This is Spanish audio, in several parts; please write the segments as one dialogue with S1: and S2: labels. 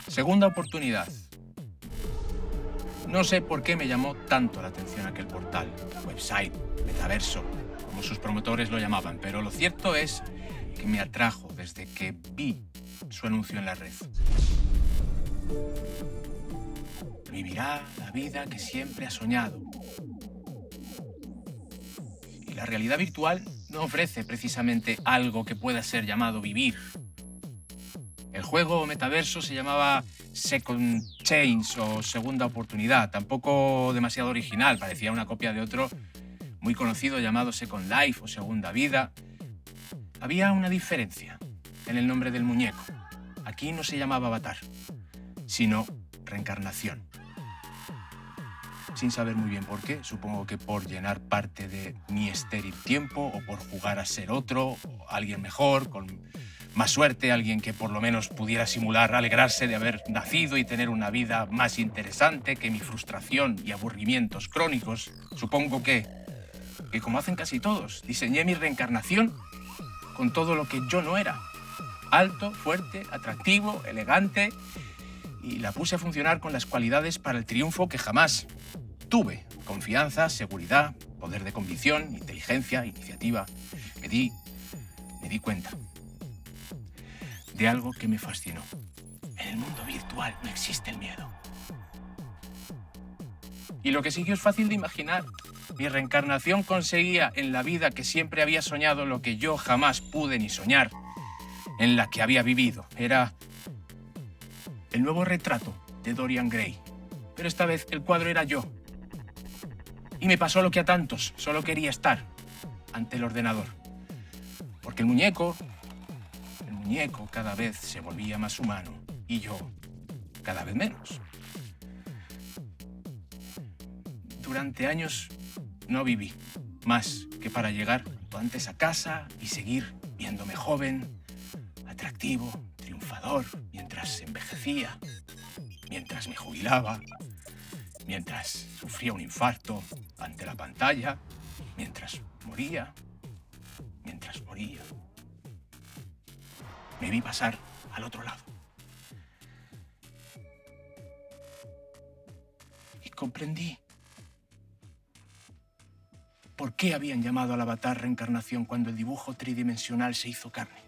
S1: Segunda oportunidad. No sé por qué me llamó tanto la atención aquel portal, website, metaverso, como sus promotores lo llamaban, pero lo cierto es que me atrajo desde que vi su anuncio en la red. Vivirá la vida que siempre ha soñado. Y la realidad virtual no ofrece precisamente algo que pueda ser llamado vivir. El juego metaverso se llamaba Second Chance o Segunda Oportunidad, tampoco demasiado original, parecía una copia de otro muy conocido llamado Second Life o Segunda Vida. Había una diferencia en el nombre del muñeco. Aquí no se llamaba Avatar, sino Reencarnación. Sin saber muy bien por qué, supongo que por llenar parte de mi estéril tiempo o por jugar a ser otro, o alguien mejor, con más suerte, alguien que por lo menos pudiera simular alegrarse de haber nacido y tener una vida más interesante que mi frustración y aburrimientos crónicos. Supongo que como hacen casi todos, diseñé mi reencarnación con todo lo que yo no era. Alto, fuerte, atractivo, elegante, y la puse a funcionar con las cualidades para el triunfo que jamás tuve. Confianza, seguridad, poder de convicción, inteligencia, iniciativa. Me di cuenta de algo que me fascinó. En el mundo virtual no existe el miedo. Y lo que siguió es fácil de imaginar. Mi reencarnación conseguía en la vida que siempre había soñado lo que yo jamás pude ni soñar, en la que había vivido. Era el nuevo retrato de Dorian Gray. Pero esta vez el cuadro era yo. Y me pasó lo que a tantos, solo quería estar ante el ordenador. Porque el muñeco cada vez se volvía más humano y yo cada vez menos. Durante años no viví más que para llegar cuanto antes a casa y seguir viéndome joven, atractivo, triunfador, mientras envejecía, mientras me jubilaba, mientras sufría un infarto ante la pantalla, mientras moría. Me vi pasar al otro lado. Y comprendí por qué habían llamado al avatar reencarnación cuando el dibujo tridimensional se hizo carne.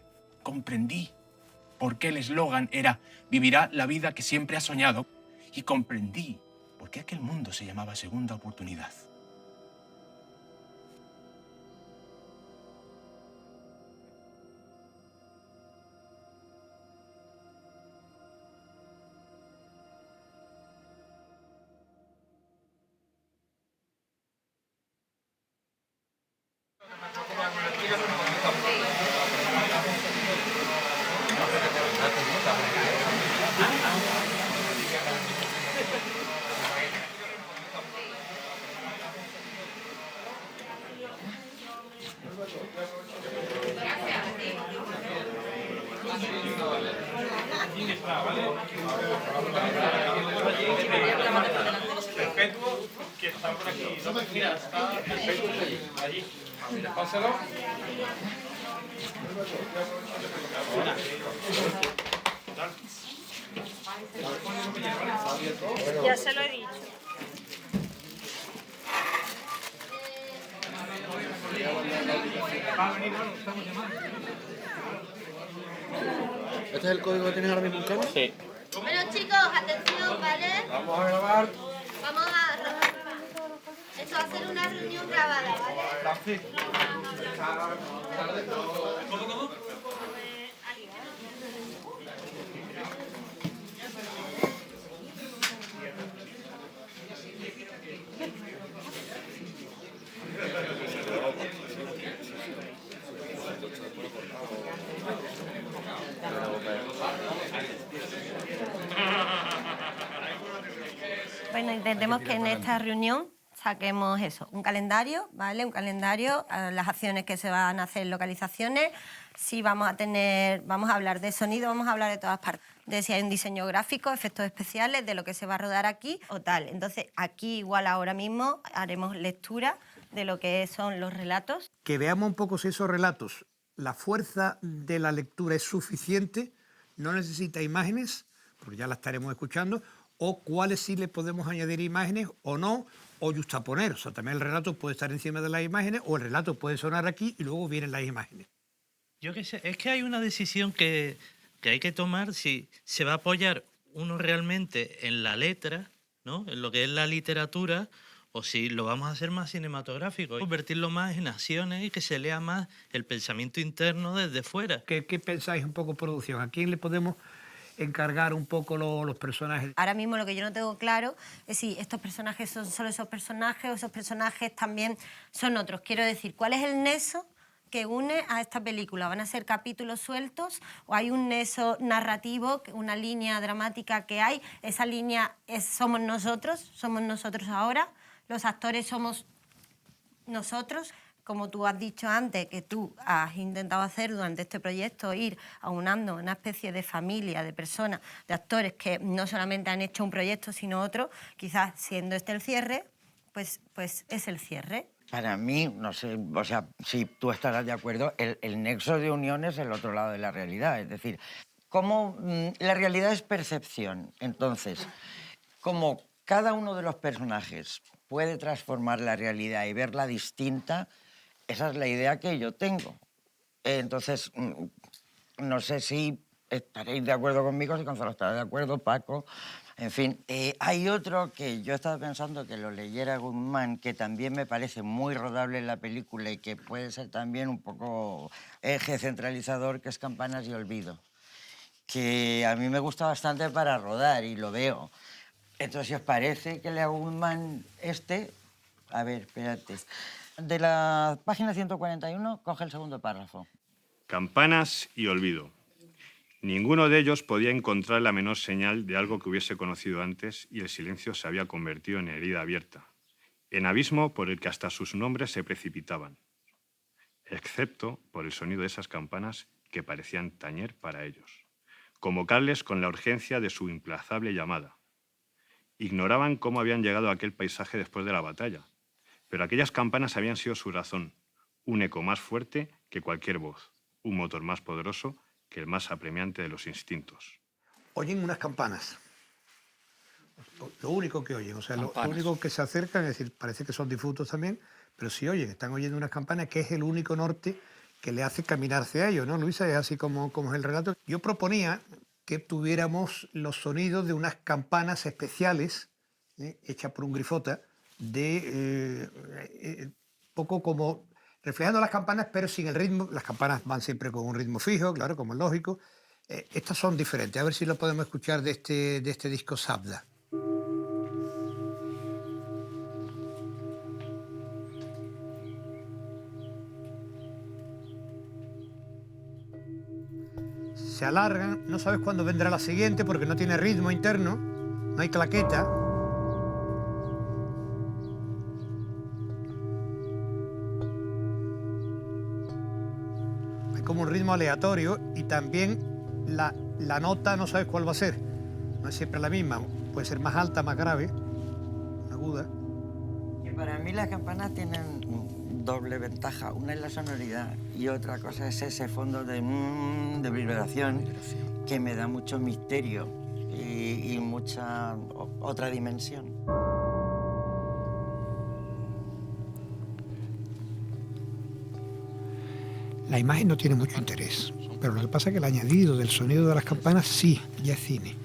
S1: Comprendí por qué el eslogan era «Vivirá la vida que siempre ha soñado». Y comprendí por qué aquel mundo se llamaba Segunda Oportunidad.
S2: Perpetuo, que está por aquí. No, mira, está Perpetuo allí. Mira, pásalo.
S3: Ya se lo he dicho.
S4: ¿Este es el código que tienes ahora mismo en casa?
S2: Sí.
S5: Bueno, chicos, atención, ¿vale?
S2: Vamos a grabar.
S5: Vamos a... Esto va a ser una reunión grabada, ¿vale?
S2: ¿Cómo?
S3: Bueno, intentemos que en esta reunión saquemos eso, un calendario, ¿vale? Un calendario, las acciones que se van a hacer, localizaciones, si vamos a hablar de sonido, vamos a hablar de todas partes, de si hay un diseño gráfico, efectos especiales, de lo que se va a rodar aquí o tal. Entonces, aquí igual ahora mismo haremos lectura de lo que son los relatos.
S6: Que veamos un poco si esos relatos, la fuerza de la lectura es suficiente no necesita imágenes, porque ya la estaremos escuchando, o cuáles sí le podemos añadir imágenes o no, o justaponer. O sea, también el relato puede estar encima de las imágenes o el relato puede sonar aquí y luego vienen las imágenes.
S7: Yo qué sé, es que hay una decisión que hay que tomar si se va a apoyar uno realmente en la letra, ¿no? En lo que es la literatura, o si lo vamos a hacer más cinematográfico, convertirlo más en acciones y que se lea más el pensamiento interno desde fuera.
S6: ¿Qué pensáis un poco producción? ¿A quién le podemos encargar un poco los personajes?
S3: Ahora mismo lo que yo no tengo claro es si estos personajes son solo esos personajes o esos personajes también son otros. Quiero decir, ¿cuál es el nexo que une a esta película? ¿Van a ser capítulos sueltos o hay un nexo narrativo, una línea dramática que hay? Esa línea somos nosotros ahora, los actores somos nosotros. Como tú has dicho antes, que tú has intentado hacer durante este proyecto, ir aunando una especie de familia, de personas, de actores que no solamente han hecho un proyecto, sino otro, quizás siendo este el cierre, pues es el cierre.
S8: Para mí, no sé, o sea, si tú estarás de acuerdo, el nexo de unión es el otro lado de la realidad. Es decir, como la realidad es percepción. Entonces, como cada uno de los personajes puede transformar la realidad y verla distinta, esa es la idea que yo tengo. Entonces, no sé si estaréis de acuerdo conmigo, si Gonzalo estará de acuerdo, Paco. En fin, hay otro que yo estaba pensando que lo leyera Guzmán, que también me parece muy rodable en la película y que puede ser también un poco eje centralizador, que es Campanas y Olvido, que a mí me gusta bastante para rodar y lo veo. Entonces, si os parece que lea Guzmán a ver, espérate. De la página 141, coge el segundo párrafo.
S9: Campanas y Olvido. Ninguno de ellos podía encontrar la menor señal de algo que hubiese conocido antes y el silencio se había convertido en herida abierta, en abismo por el que hasta sus nombres se precipitaban, excepto por el sonido de esas campanas que parecían tañer para ellos, convocarles con la urgencia de su implacable llamada. Ignoraban cómo habían llegado a aquel paisaje después de la batalla, pero aquellas campanas habían sido su razón, un eco más fuerte que cualquier voz, un motor más poderoso que el más apremiante de los instintos.
S6: Oyen unas campanas. Lo único que oyen, o sea, lo único que se acercan, es decir, parece que son difuntos también, pero sí oyen, están oyendo unas campanas, que es el único norte que le hace caminar hacia ellos, ¿no, Luisa? Es así como es el relato. Yo proponía que tuviéramos los sonidos de unas campanas especiales, hechas por un grifota, poco como reflejando las campanas, pero sin el ritmo. Las campanas van siempre con un ritmo fijo, claro, como es lógico. Estas son diferentes. A ver si lo podemos escuchar de este disco Sabda. Se alargan, no sabes cuándo vendrá la siguiente porque no tiene ritmo interno, no hay claqueta. Como un ritmo aleatorio y también la nota no sabes cuál va a ser. No es siempre la misma, puede ser más alta, más grave, aguda.
S8: Y para mí las campanas tienen doble ventaja. Una es la sonoridad y otra cosa es ese fondo de vibración que me da mucho misterio y mucha otra dimensión.
S6: La imagen no tiene mucho interés, pero lo que pasa es que el añadido del sonido de las campanas sí, ya es cine.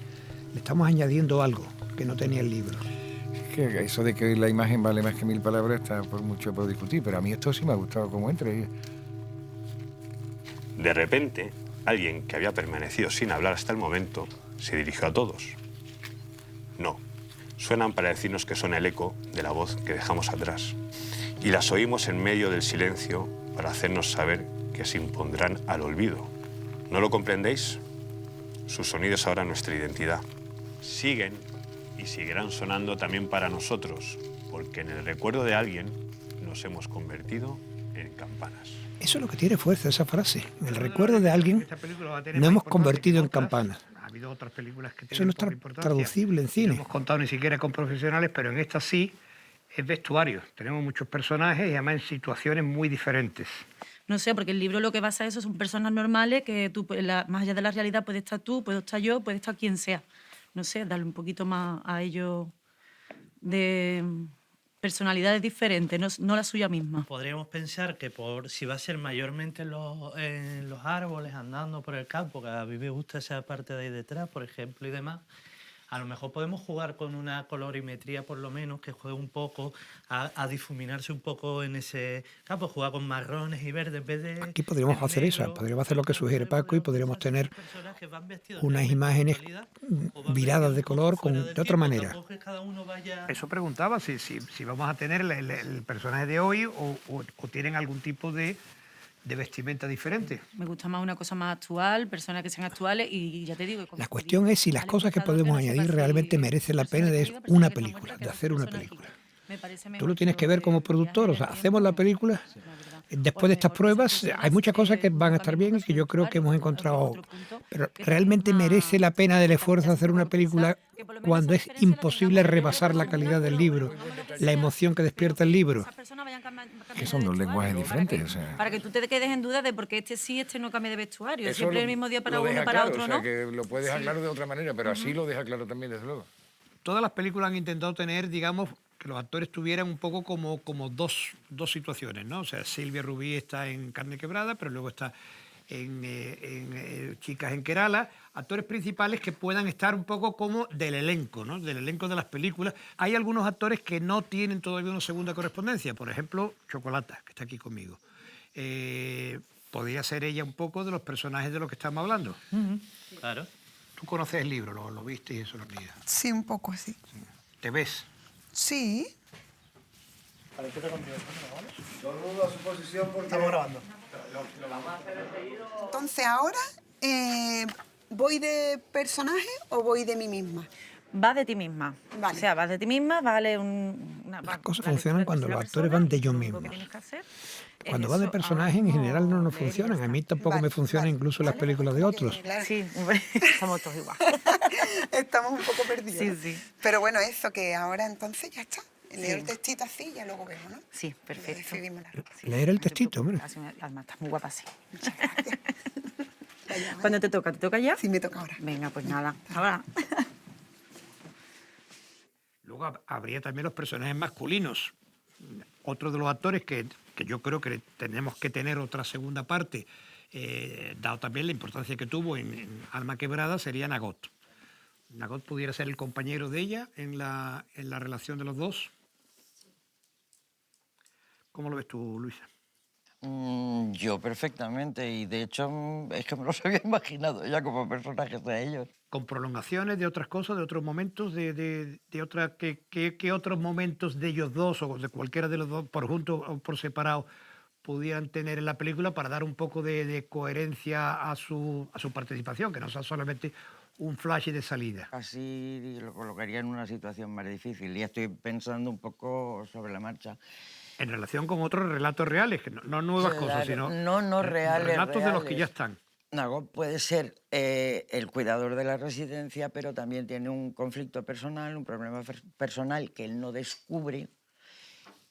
S6: Le estamos añadiendo algo que no tenía el libro.
S10: Es que eso de que la imagen vale más que 1000 palabras está por mucho por discutir, pero a mí esto sí me ha gustado como entra.
S9: De repente, alguien que había permanecido sin hablar hasta el momento se dirigió a todos. No, suenan para decirnos que son el eco de la voz que dejamos atrás. Y las oímos en medio del silencio para hacernos saber que se impondrán al olvido. ¿No lo comprendéis? Su sonido es ahora nuestra identidad. Siguen y seguirán sonando también para nosotros, porque en el recuerdo de alguien nos hemos convertido en campanas.
S6: Eso es lo que tiene fuerza, esa frase. En el recuerdo de alguien nos hemos convertido en campanas. Ha habido otras películas que eso no está traducible en cine. No hemos contado ni siquiera con profesionales, pero en esta sí. es vestuario. Tenemos muchos personajes y además en situaciones muy diferentes.
S11: No sé, porque el libro lo que basa eso son personas normales que tú, más allá de la realidad, puede estar tú, puedo estar yo, puede estar quien sea. No sé, darle un poquito más a ellos de personalidades diferentes, no la suya misma.
S7: Podríamos pensar que si va a ser mayormente en los árboles, andando por el campo, que a mí me gusta esa parte de ahí detrás, por ejemplo, y demás, a lo mejor podemos jugar con una colorimetría, por lo menos, que juegue un poco a difuminarse un poco en ese campo, jugar con marrones y verdes en vez de...
S6: Aquí podríamos hacer eso, podríamos hacer lo que sugiere Paco y podríamos tener unas imágenes viradas de color de otra manera. Eso preguntaba si vamos a tener el personaje de hoy o tienen algún tipo de vestimenta diferente.
S11: Me gusta más una cosa más actual, personas que sean actuales y ya te digo...
S6: La cuestión es si las cosas que podemos añadir realmente merecen la pena de una película, de hacer una película. Tú lo tienes que ver como productor, o sea, hacemos la película, después de estas pruebas hay muchas cosas que van a estar bien y que yo creo que hemos encontrado, pero realmente merece la pena del esfuerzo hacer una película cuando es imposible rebasar la calidad del libro, la emoción que despierta el libro.
S10: Que son dos lenguajes diferentes. O sea.
S11: Para que tú te quedes en duda de por qué este sí, este no cambia de vestuario.
S10: Eso
S11: siempre el mismo día para uno, para
S10: claro,
S11: otro,
S10: o sea,
S11: ¿no?
S10: que lo puede dejar claro de otra manera, pero así lo deja claro también, desde luego.
S6: Todas las películas han intentado tener, digamos, que los actores tuvieran un poco como dos situaciones, ¿no? O sea, Silvia Rubí está en Carne Quebrada, pero luego está en Chicas en Kerala, actores principales que puedan estar un poco como del elenco, ¿no? Del elenco de las películas. Hay algunos actores que no tienen todavía una segunda correspondencia, por ejemplo, Chocolata, que está aquí conmigo. Podría ser ella un poco de los personajes de los que estamos hablando.
S7: Claro.
S6: Tú conoces el libro, lo viste y eso lo leías.
S12: Sí, un poco así.
S6: ¿Te ves?
S12: Sí.
S4: Todo el mundo a su posición porque...
S2: Estamos grabando.
S12: Entonces ahora, ¿voy de personaje o voy de mí misma?
S11: Vas de ti misma.
S12: Vale.
S11: O sea, vas de ti misma, vale
S6: Las cosas funcionan cuando los actores van de ellos mismos. Cuando vas de personaje, en general no funcionan. A mí tampoco me funciona incluso las películas de otros.
S11: Sí, estamos todos igual.
S12: Estamos un poco perdidos.
S11: Sí, sí.
S12: Pero bueno, eso que ahora entonces ya está. Leo el textito así y ya luego vemos, ¿no?
S11: Sí, perfecto.
S6: Leer el textito, hombre.
S11: Además, estás muy guapa así. ¿Cuándo te toca? ¿Te toca ya?
S12: Sí, me toca ahora.
S11: Venga, pues nada. Ahora.
S6: Luego habría también los personajes masculinos. Otro de los actores que yo creo que tenemos que tener otra segunda parte, dado también la importancia que tuvo en Alma Quebrada, sería Nagot. Nagot pudiera ser el compañero de ella en la relación de los dos. ¿Cómo lo ves tú, Luisa?
S8: Yo perfectamente, y de hecho es que me los había imaginado ya como personajes de ellos.
S6: Con prolongaciones de otras cosas, de otros momentos, ¿qué otros momentos de ellos dos o de cualquiera de los dos, por juntos o por separado, pudieran tener en la película para dar un poco de coherencia a su participación, que no sea solamente un flash de salida?
S8: Así lo colocaría en una situación más difícil y estoy pensando un poco sobre la marcha.
S6: En relación con otros relatos reales, que no nuevas cosas, sino
S8: reales,
S6: relatos de los que ya están.
S8: Nagot puede ser el cuidador de la residencia, pero también tiene un conflicto personal, un problema personal que él no descubre,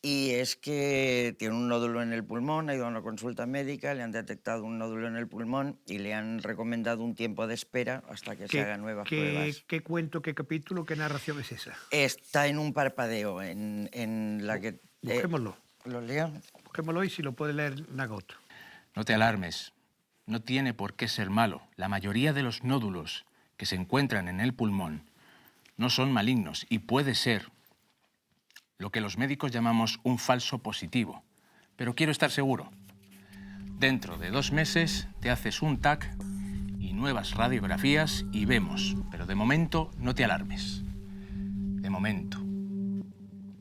S8: y es que tiene un nódulo en el pulmón, ha ido a una consulta médica, le han detectado un nódulo en el pulmón y le han recomendado un tiempo de espera hasta que se hagan nuevas pruebas.
S6: ¿Qué cuento, qué capítulo, qué narración es esa?
S8: Está en un parpadeo, en la que...
S6: Busquémoslo.
S8: ¿Lo leo?
S6: Busquémoslo y si lo puede leer Nagot.
S1: No te alarmes. No tiene por qué ser malo. La mayoría de los nódulos que se encuentran en el pulmón no son malignos y puede ser lo que los médicos llamamos un falso positivo. Pero quiero estar seguro. Dentro de 2 meses te haces un TAC y nuevas radiografías y vemos. Pero de momento no te alarmes. De momento.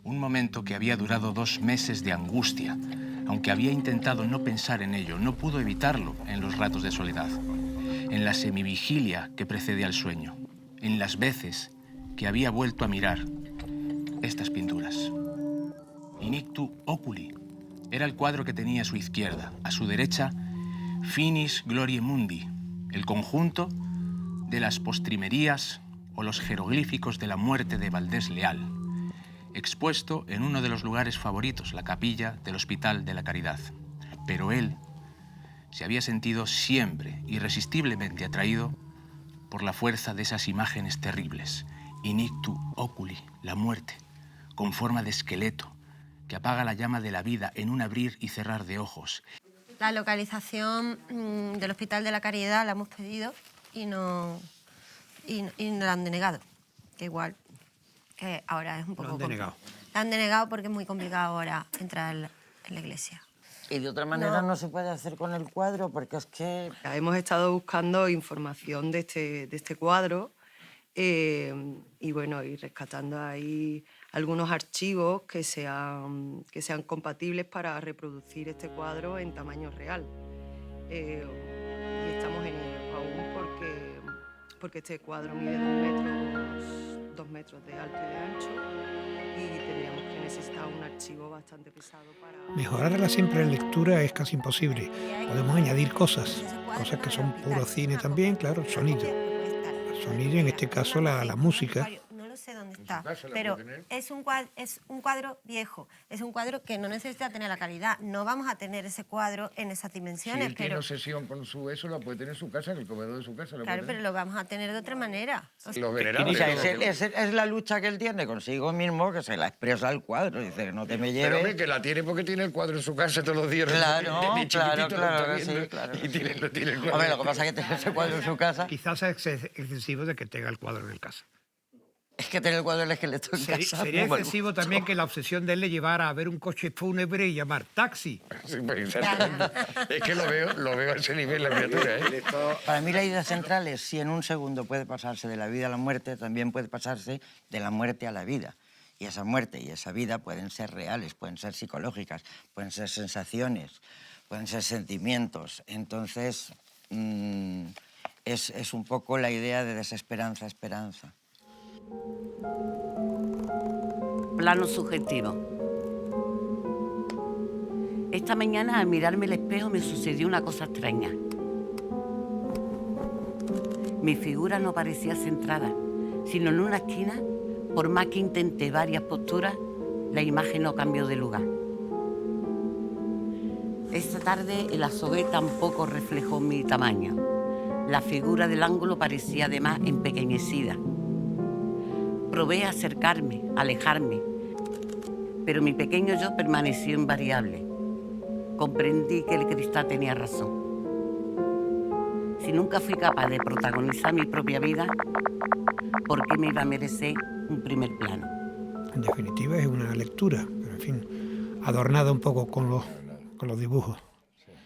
S1: Un momento que había durado 2 meses de angustia. Aunque había intentado no pensar en ello, no pudo evitarlo en los ratos de soledad, en la semivigilia que precede al sueño, en las veces que había vuelto a mirar estas pinturas. Inictu oculi era el cuadro que tenía a su izquierda, a su derecha, Finis Gloriae Mundi, el conjunto de las postrimerías o los jeroglíficos de la muerte de Valdés Leal.
S13: expuesto en uno de los lugares favoritos, la capilla del Hospital de la Caridad. Pero él se había sentido siempre irresistiblemente atraído por la fuerza de esas imágenes terribles. Inictu oculi, la muerte, con forma de esqueleto, que apaga la llama de la vida en un abrir y cerrar de ojos.
S3: La localización del Hospital de la Caridad la hemos pedido y no la han denegado. Que igual, que ahora es un poco...
S6: Lo han denegado.
S3: La han denegado porque es muy complicado ahora entrar en la iglesia.
S8: Y de otra manera no se puede hacer con el cuadro porque es que...
S14: Hemos estado buscando información de este cuadro y bueno, y rescatando ahí algunos archivos que sean compatibles para reproducir este cuadro en tamaño real. Y estamos en ello aún porque este cuadro mide 2 metros de alto y de ancho y tendríamos que necesitar un archivo bastante pesado para...
S6: Mejorarla siempre en lectura es casi imposible. Podemos añadir cosas que son puro cine también, claro, sonido. Sonido, en este caso la música.
S3: No lo sé dónde está, pero es un cuadro viejo, es un cuadro que no necesita tener la calidad. No vamos a tener ese cuadro en esas dimensiones.
S10: Si él tiene obsesión con eso, lo puede tener en su casa, en el comedor de su casa.
S3: Claro, pero lo vamos a tener de otra manera.
S8: Es la lucha que él tiene consigo mismo, que se la expresa el cuadro. Dice que no te me lleves.
S10: Pero hombre, que la tiene porque tiene el cuadro en su casa todos los días.
S8: Claro, claro,
S10: claro. Y tiene el cuadro.
S8: Hombre, lo que pasa es que tiene ese cuadro en su casa.
S6: Quizás es excesivo de que tenga el cuadro en el casa.
S8: Es que tener el cuadro del esqueleto en casa.
S6: Sería excesivo también que la obsesión de él le llevara a ver un coche fúnebre y llamar taxi.
S10: Sí, pues, es que lo veo a ese nivel la criatura.
S8: Para mí la idea central es si en un segundo puede pasarse de la vida a la muerte, también puede pasarse de la muerte a la vida. Y esa muerte y esa vida pueden ser reales, pueden ser psicológicas, pueden ser sensaciones, pueden ser sentimientos. Entonces, es un poco la idea de desesperanza, esperanza.
S15: Plano subjetivo. Esta mañana al mirarme al espejo me sucedió una cosa extraña. Mi figura no parecía centrada, sino en una esquina. Por más que intenté varias posturas, la imagen no cambió de lugar. Esta tarde el azogue tampoco reflejó mi tamaño. La figura del ángulo parecía además empequeñecida. Probé a acercarme, alejarme, pero mi pequeño yo permaneció invariable. Comprendí que el cristal tenía razón. Si nunca fui capaz de protagonizar mi propia vida, ¿por qué me iba a merecer un primer plano?
S6: En definitiva es una lectura, pero en fin, adornada un poco con los dibujos.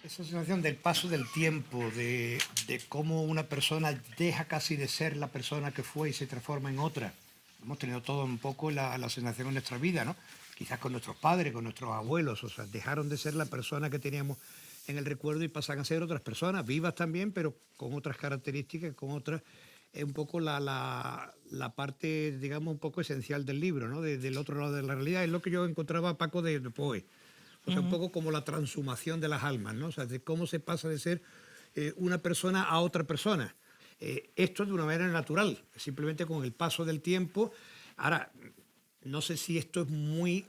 S6: Esa sensación del paso del tiempo, de cómo una persona deja casi de ser la persona que fue y se transforma en otra. Hemos tenido todo un poco la sensación en nuestra vida, ¿no? Quizás con nuestros padres, con nuestros abuelos, o sea, dejaron de ser la persona que teníamos en el recuerdo y pasan a ser otras personas, vivas también, pero con otras características, con otras... Es un poco la parte, digamos, un poco esencial del libro, ¿no? Del otro lado de la realidad. Es lo que yo encontraba, Paco, de Poe. O sea, un poco como la transhumación de las almas, ¿no? O sea, de cómo se pasa de ser una persona a otra persona. Esto de una manera natural, simplemente con el paso del tiempo. Ahora, no sé si esto es muy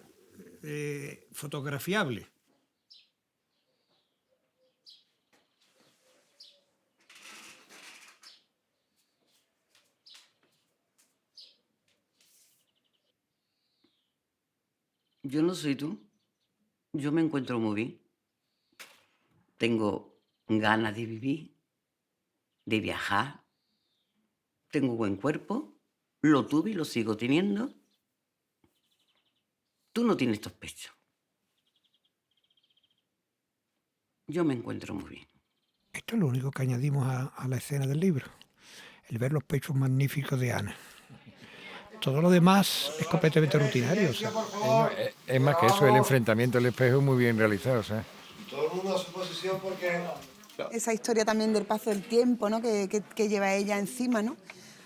S6: fotografiable.
S15: Yo no soy tú. Yo me encuentro muy bien. Tengo ganas de vivir, de viajar. Tengo buen cuerpo. Lo tuve y lo sigo teniendo. Tú no tienes estos pechos. Yo me encuentro muy bien.
S6: Esto es lo único que añadimos a la escena del libro. El ver los pechos magníficos de Ana. Todo lo demás es completamente rutinario. O sea,
S10: es más que eso, el enfrentamiento al espejo es muy bien realizado. O sea.
S12: Todo el mundo a su posición porque... Esa historia también del paso del tiempo, ¿no? que lleva ella encima, ¿no?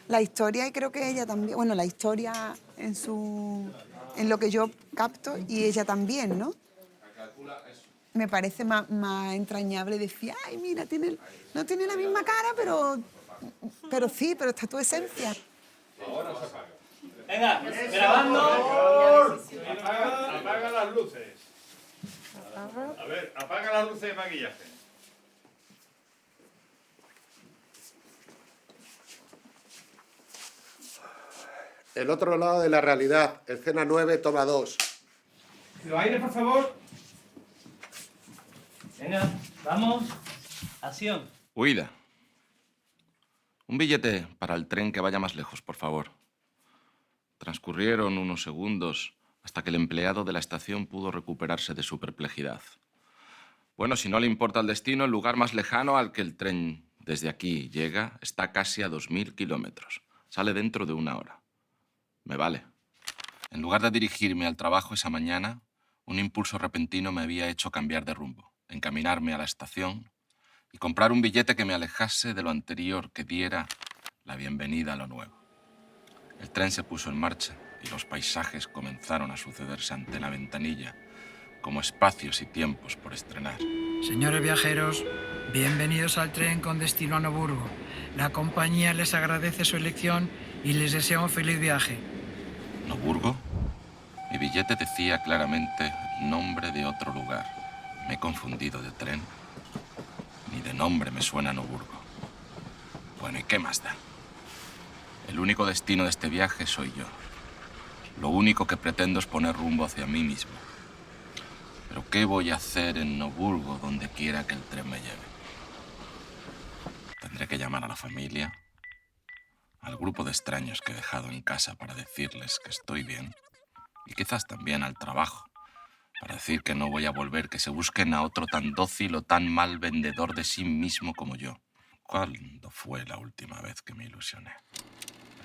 S12: La historia, y creo que ella también... Bueno, la historia en lo que yo capto, y ella también, ¿no? Me parece más entrañable decir, ay, mira, no tiene la misma cara, pero sí, pero está tu esencia.
S2: Ahora se apaga. Venga, grabando.
S9: Apaga las luces. A ver, apaga las luces de maquillaje.
S16: El otro lado de la realidad, escena 9, toma 2.
S2: Los aires, por favor. Venga, vamos. Acción.
S17: Huida. Un billete para el tren que vaya más lejos, por favor. Transcurrieron unos segundos hasta que el empleado de la estación pudo recuperarse de su perplejidad. Bueno, si no le importa el destino, el lugar más lejano al que el tren desde aquí llega está casi a 2000 kilómetros. Sale dentro de 1 hora. Me vale. En lugar de dirigirme al trabajo esa mañana, un impulso repentino me había hecho cambiar de rumbo, encaminarme a la estación y comprar un billete que me alejase de lo anterior, que diera la bienvenida a lo nuevo. El tren se puso en marcha y los paisajes comenzaron a sucederse ante la ventanilla, como espacios y tiempos por estrenar.
S18: Señores viajeros, bienvenidos al tren con destino a Noburgo. La compañía les agradece su elección y les desea un feliz viaje.
S17: ¿Noburgo? Mi billete decía claramente el nombre de otro lugar. ¿Me he confundido de tren? Ni de nombre me suena Noburgo. Bueno, ¿y qué más da? El único destino de este viaje soy yo. Lo único que pretendo es poner rumbo hacia mí mismo. ¿Pero qué voy a hacer en Noburgo, donde quiera que el tren me lleve? Tendré que llamar a la familia, al grupo de extraños que he dejado en casa para decirles que estoy bien, y quizás también al trabajo, para decir que no voy a volver, que se busquen a otro tan dócil o tan mal vendedor de sí mismo como yo. ¿Cuándo fue la última vez que me ilusioné?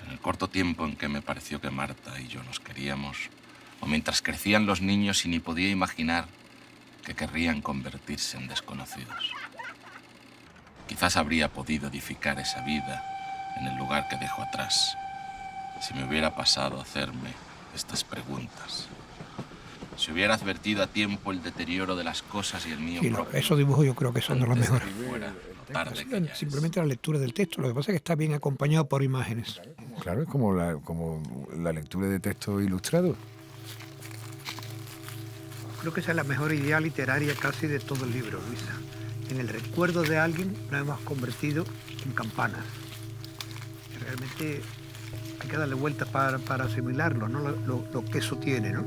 S17: En el corto tiempo en que me pareció que Marta y yo nos queríamos, o mientras crecían los niños y ni podía imaginar que querrían convertirse en desconocidos. Quizás habría podido edificar esa vida en el lugar que dejo atrás, si me hubiera pasado a hacerme estas preguntas. Si hubiera advertido a tiempo el deterioro de las cosas y el mío propio.
S6: Esos dibujos yo creo que son de los mejores.
S17: Tarde
S6: Simplemente la lectura del texto, lo que pasa es que está bien acompañado por imágenes.
S10: Claro, es como la lectura de texto ilustrado.
S6: Creo que esa es la mejor idea literaria casi de todo el libro, Luisa. En el recuerdo de alguien nos hemos convertido en campanas. Realmente hay que darle vueltas para asimilarlo, ¿no? Lo que eso tiene, ¿no?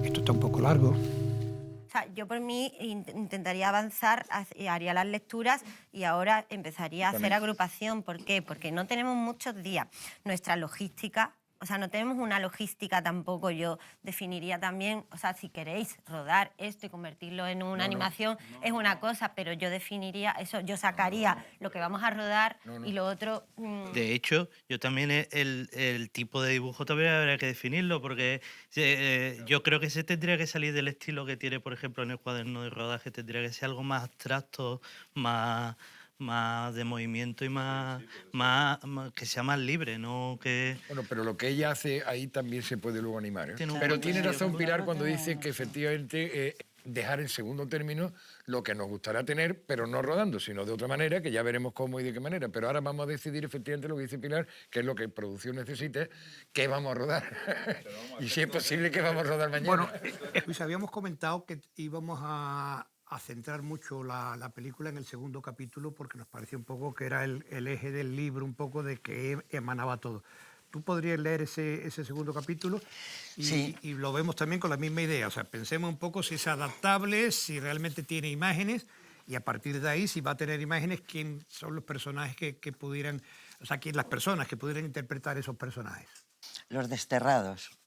S6: Esto está un poco largo.
S3: O sea, yo por mí intentaría avanzar, haría las lecturas y ahora empezaría a hacer agrupación. ¿Por qué? Porque no tenemos muchos días. Nuestra logística, o sea, no tenemos una logística tampoco. Yo definiría también, o sea, si queréis rodar esto y convertirlo en una animación, es una cosa, pero yo definiría eso, yo sacaría lo que vamos a rodar y lo otro...
S7: De hecho, yo también el tipo de dibujo también habría que definirlo, porque yo creo que se tendría que salir del estilo que tiene, por ejemplo, en el cuaderno de rodaje, tendría que ser algo más abstracto, más de movimiento y más que sea más libre, ¿no? Que...
S10: Bueno, pero lo que ella hace ahí también se puede luego animar, ¿eh?
S7: Tiene un
S10: Pero
S7: punto,
S10: tiene
S7: sí,
S10: razón
S7: yo
S10: Pilar cuando dice que efectivamente dejar en segundo término lo que nos gustaría tener, pero no rodando, sino de otra manera, que ya veremos cómo y de qué manera. Pero ahora vamos a decidir efectivamente lo que dice Pilar, que es lo que producción necesite, qué vamos a rodar. Y si es posible, que vamos a rodar mañana.
S6: Bueno, Luis, habíamos comentado que íbamos a centrar mucho la película en el segundo capítulo porque nos pareció un poco que era el eje del libro, un poco de que emanaba todo. ¿Tú podrías leer ese segundo capítulo? Y lo vemos también con la misma idea. O sea, pensemos un poco si es adaptable, si realmente tiene imágenes y a partir de ahí, si va a tener imágenes, quién son los personajes que pudieran, o sea, las personas que pudieran interpretar esos personajes.
S8: Los desterrados.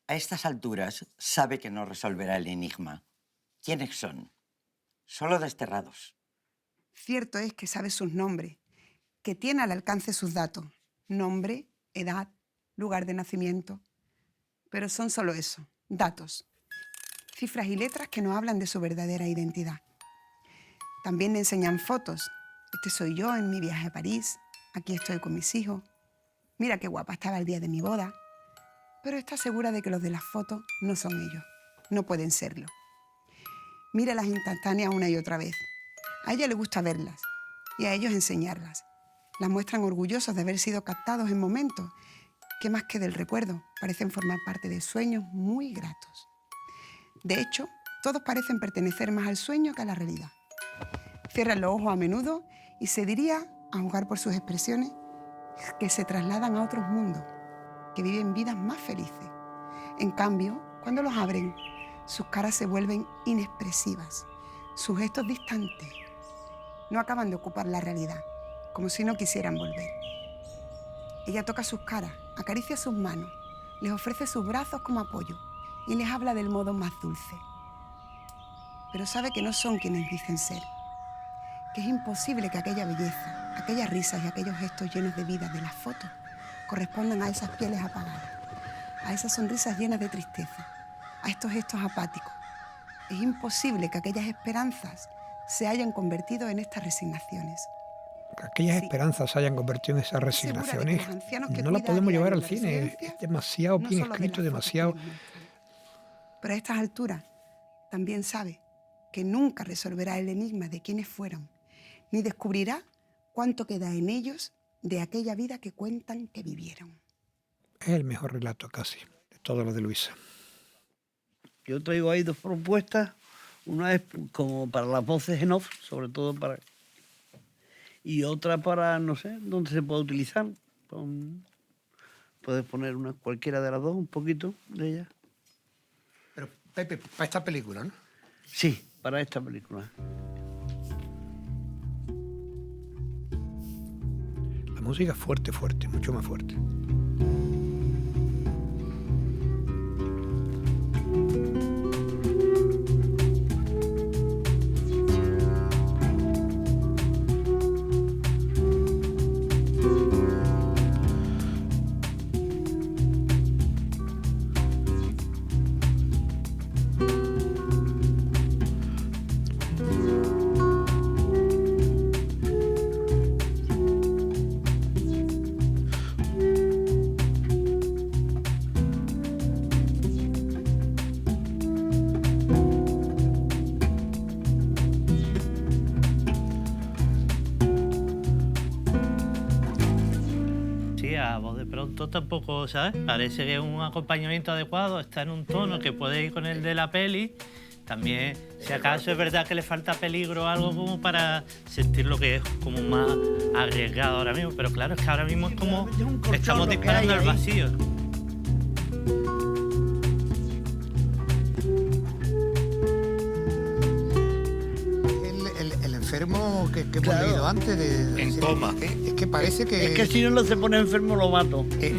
S8: A estas alturas sabe que no resolverá el enigma. ¿Quiénes son? Solo desterrados.
S12: Cierto es que sabe sus nombres, que tiene al alcance sus datos, nombre, edad, lugar de nacimiento. Pero son solo eso, datos. Cifras y letras que no hablan de su verdadera identidad. También le enseñan fotos. Este soy yo en mi viaje a París, aquí estoy con mis hijos. Mira qué guapa estaba el día de mi boda. Pero está segura de que los de las fotos no son ellos, no pueden serlo. Mira las instantáneas una y otra vez. A ella le gusta verlas y a ellos enseñarlas. Las muestran orgullosos de haber sido captados en momentos que más que del recuerdo parecen formar parte de sueños muy gratos. De hecho, todos parecen pertenecer más al sueño que a la realidad. Cierran los ojos a menudo y se diría, a juzgar por sus expresiones, que se trasladan a otros mundos, que viven vidas más felices. En cambio, cuando los abren, sus caras se vuelven inexpresivas, sus gestos distantes. No acaban de ocupar la realidad, como si no quisieran volver. Ella toca sus caras, acaricia sus manos, les ofrece sus brazos como apoyo y les habla del modo más dulce. Pero sabe que no son quienes dicen ser, que es imposible que aquella belleza, aquellas risas y aquellos gestos llenos de vida de las fotos correspondan a esas pieles apagadas, a esas sonrisas llenas de tristeza, a estos gestos apáticos. Es imposible que aquellas esperanzas se hayan convertido en estas resignaciones.
S6: Que aquellas esperanzas se hayan convertido en esas resignaciones, no la podemos llevar al cine, es demasiado bien escrito, demasiado...
S12: Pero a estas alturas también sabe que nunca resolverá el enigma de quiénes fueron, ni descubrirá cuánto queda en ellos de aquella vida que cuentan que vivieron.
S6: Es el mejor relato casi de todo lo de Luisa.
S19: Yo traigo ahí dos propuestas. Una es como para las voces en off, sobre todo para... Y otra para, no sé, dónde se puede utilizar. Puedes poner una, cualquiera de las dos, un poquito de ellas.
S6: Pero, Pepe, para esta película, ¿no?
S19: Sí, para esta película.
S6: La música es fuerte, fuerte, mucho más fuerte.
S7: Tampoco, ¿sabes? Parece que es un acompañamiento adecuado, está en un tono que puede ir con el de la peli. También, si acaso es verdad que le falta peligro o algo como para sentir lo que es como más arriesgado ahora mismo, pero claro, es que ahora mismo es como estamos disparando al vacío.
S6: El enfermo que hemos leído antes de
S19: en coma.
S6: Es que parece que...
S19: Es que si no se pone enfermo lo mato.
S6: Es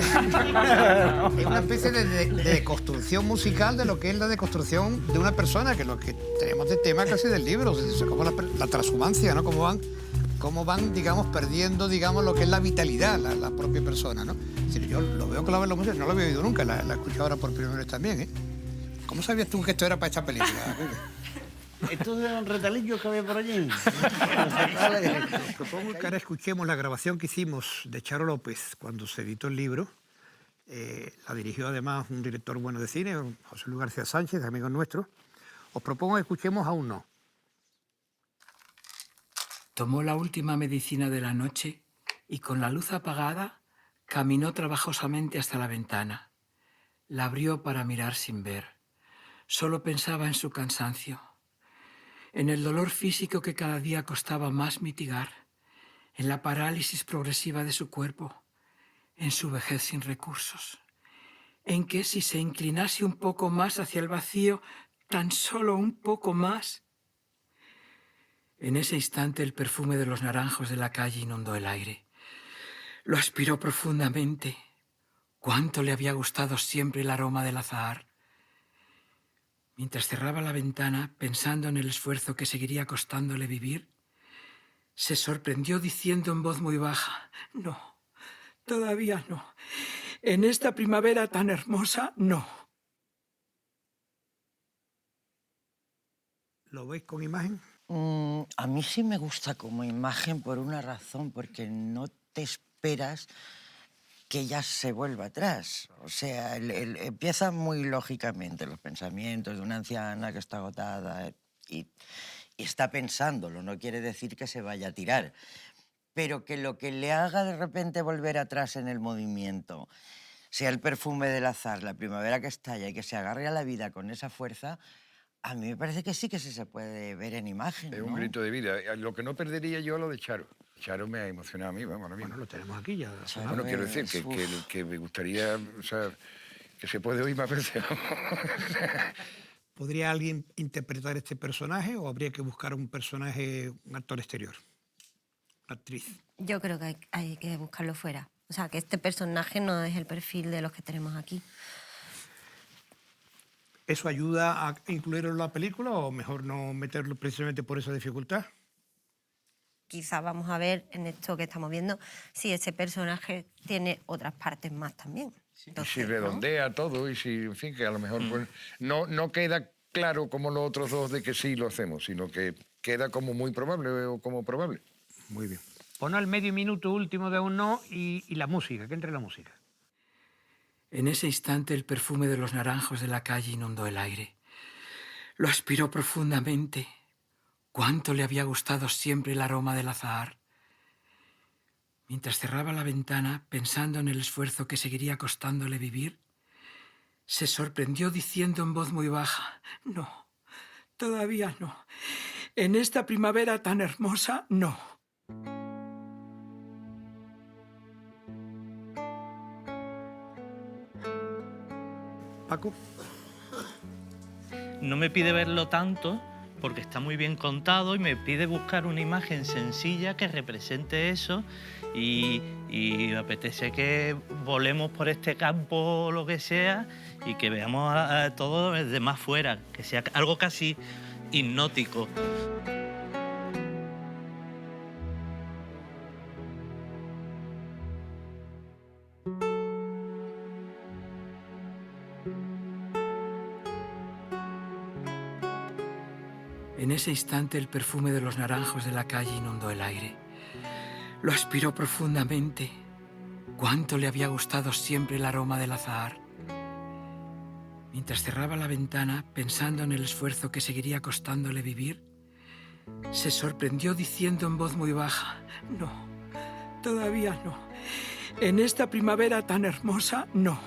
S6: una especie de deconstrucción musical de lo que es la deconstrucción de una persona, que es lo que tenemos de tema casi del libro, como la transhumancia, ¿no? Cómo van, digamos, perdiendo, digamos, lo que es la vitalidad, la propia persona, ¿no? Es decir, yo lo veo claro en la música, no lo había oído nunca, la he escuchado ahora por primera vez también, ¿eh? ¿Cómo sabías tú que esto era para esta película?
S19: Estos eran retalillos que había por allí.
S6: Propongo que ahora escuchemos la grabación que hicimos de Charo López cuando se editó el libro. La dirigió además un director bueno de cine, José Luis García Sánchez, amigo nuestro. Os propongo que escuchemos Aún no.
S18: Tomó la última medicina de la noche y con la luz apagada caminó trabajosamente hasta la ventana. La abrió para mirar sin ver. Solo pensaba en su cansancio, en el dolor físico que cada día costaba más mitigar, en la parálisis progresiva de su cuerpo, en su vejez sin recursos, en que si se inclinase un poco más hacia el vacío, tan solo un poco más. En ese instante el perfume de los naranjos de la calle inundó el aire. Lo aspiró profundamente. Cuánto le había gustado siempre el aroma del azahar. Mientras cerraba la ventana, pensando en el esfuerzo que seguiría costándole vivir, se sorprendió diciendo en voz muy baja: no, todavía no. En esta primavera tan hermosa, no.
S6: ¿Lo veis con imagen?
S8: A mí sí me gusta como imagen por una razón, porque no te esperas que ella se vuelva atrás. O sea, empieza muy lógicamente los pensamientos de una anciana que está agotada y está pensándolo, no quiere decir que se vaya a tirar. pero que lo que le haga de repente volver atrás en el movimiento sea el perfume del azar, la primavera que estalla y que se agarre a la vida con esa fuerza, a mí me parece que sí que se puede ver en imagen,
S10: Es
S8: ¿no?
S10: un grito de vida. Lo que no perdería yo lo de Charo. Charo me ha emocionado a mí, vamos, ahora mismo.
S6: Bueno, lo tenemos aquí ya.
S10: Bueno, quiero decir que me gustaría, o sea, que se puede oír más veces.
S6: ¿Podría alguien interpretar este personaje o habría que buscar un personaje, un actor exterior? Una actriz.
S3: Yo creo que hay que buscarlo fuera. O sea, que este personaje no es el perfil de los que tenemos aquí.
S6: ¿Eso ayuda a incluirlo en la película o mejor no meterlo precisamente por esa dificultad?
S3: Quizás vamos a ver en esto que estamos viendo si ese personaje tiene otras partes más también. Entonces,
S10: y si redondea todo y si, en fin, que a lo mejor pues, no queda claro como los otros dos de que sí lo hacemos, sino que queda como muy probable o como probable.
S6: Muy bien. Pon al medio minuto último de un no y la música, que entre la música.
S18: En ese instante el perfume de los naranjos de la calle inundó el aire. Lo aspiró profundamente. Cuánto le había gustado siempre el aroma del azahar. Mientras cerraba la ventana, pensando en el esfuerzo que seguiría costándole vivir, se sorprendió diciendo en voz muy baja: no, todavía no. En esta primavera tan hermosa, no.
S6: Paco.
S7: No me pide verlo tanto porque está muy bien contado y me pide buscar una imagen sencilla que represente eso y me apetece que volemos por este campo o lo que sea y que veamos a todo desde más fuera, que sea algo casi hipnótico.
S18: En ese instante el perfume de los naranjos de la calle inundó el aire. Lo aspiró profundamente. Cuánto le había gustado siempre el aroma del azahar. Mientras cerraba la ventana, pensando en el esfuerzo que seguiría costándole vivir, se sorprendió diciendo en voz muy baja: no, todavía no. En esta primavera tan hermosa, no.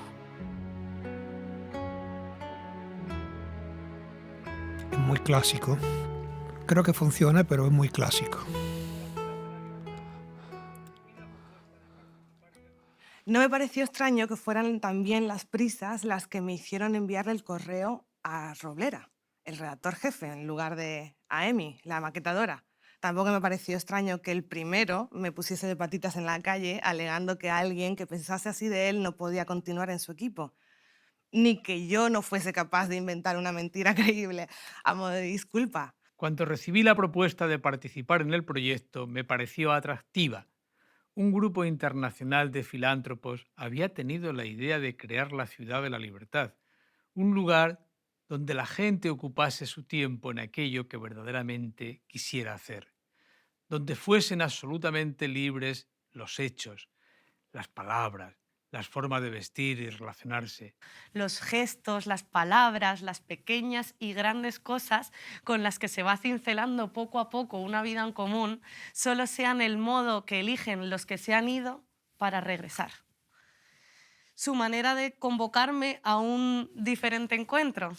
S6: Es muy clásico. Creo que funciona, pero es muy clásico.
S20: No me pareció extraño que fueran también las prisas las que me hicieron enviarle el correo a Roblera, el redactor jefe, en lugar de a Emi, la maquetadora. Tampoco me pareció extraño que el primero me pusiese de patitas en la calle alegando que alguien que pensase así de él no podía continuar en su equipo, ni que yo no fuese capaz de inventar una mentira creíble a modo de disculpa.
S21: Cuando recibí la propuesta de participar en el proyecto, me pareció atractiva. Un grupo internacional de filántropos había tenido la idea de crear la Ciudad de la Libertad, un lugar donde la gente ocupase su tiempo en aquello que verdaderamente quisiera hacer, donde fuesen absolutamente libres los hechos, las palabras, las formas de vestir y relacionarse.
S11: Los gestos, las palabras, las pequeñas y grandes cosas con las que se va cincelando poco a poco una vida en común, solo sean el modo que eligen los que se han ido para regresar. Su manera de convocarme a un diferente encuentro.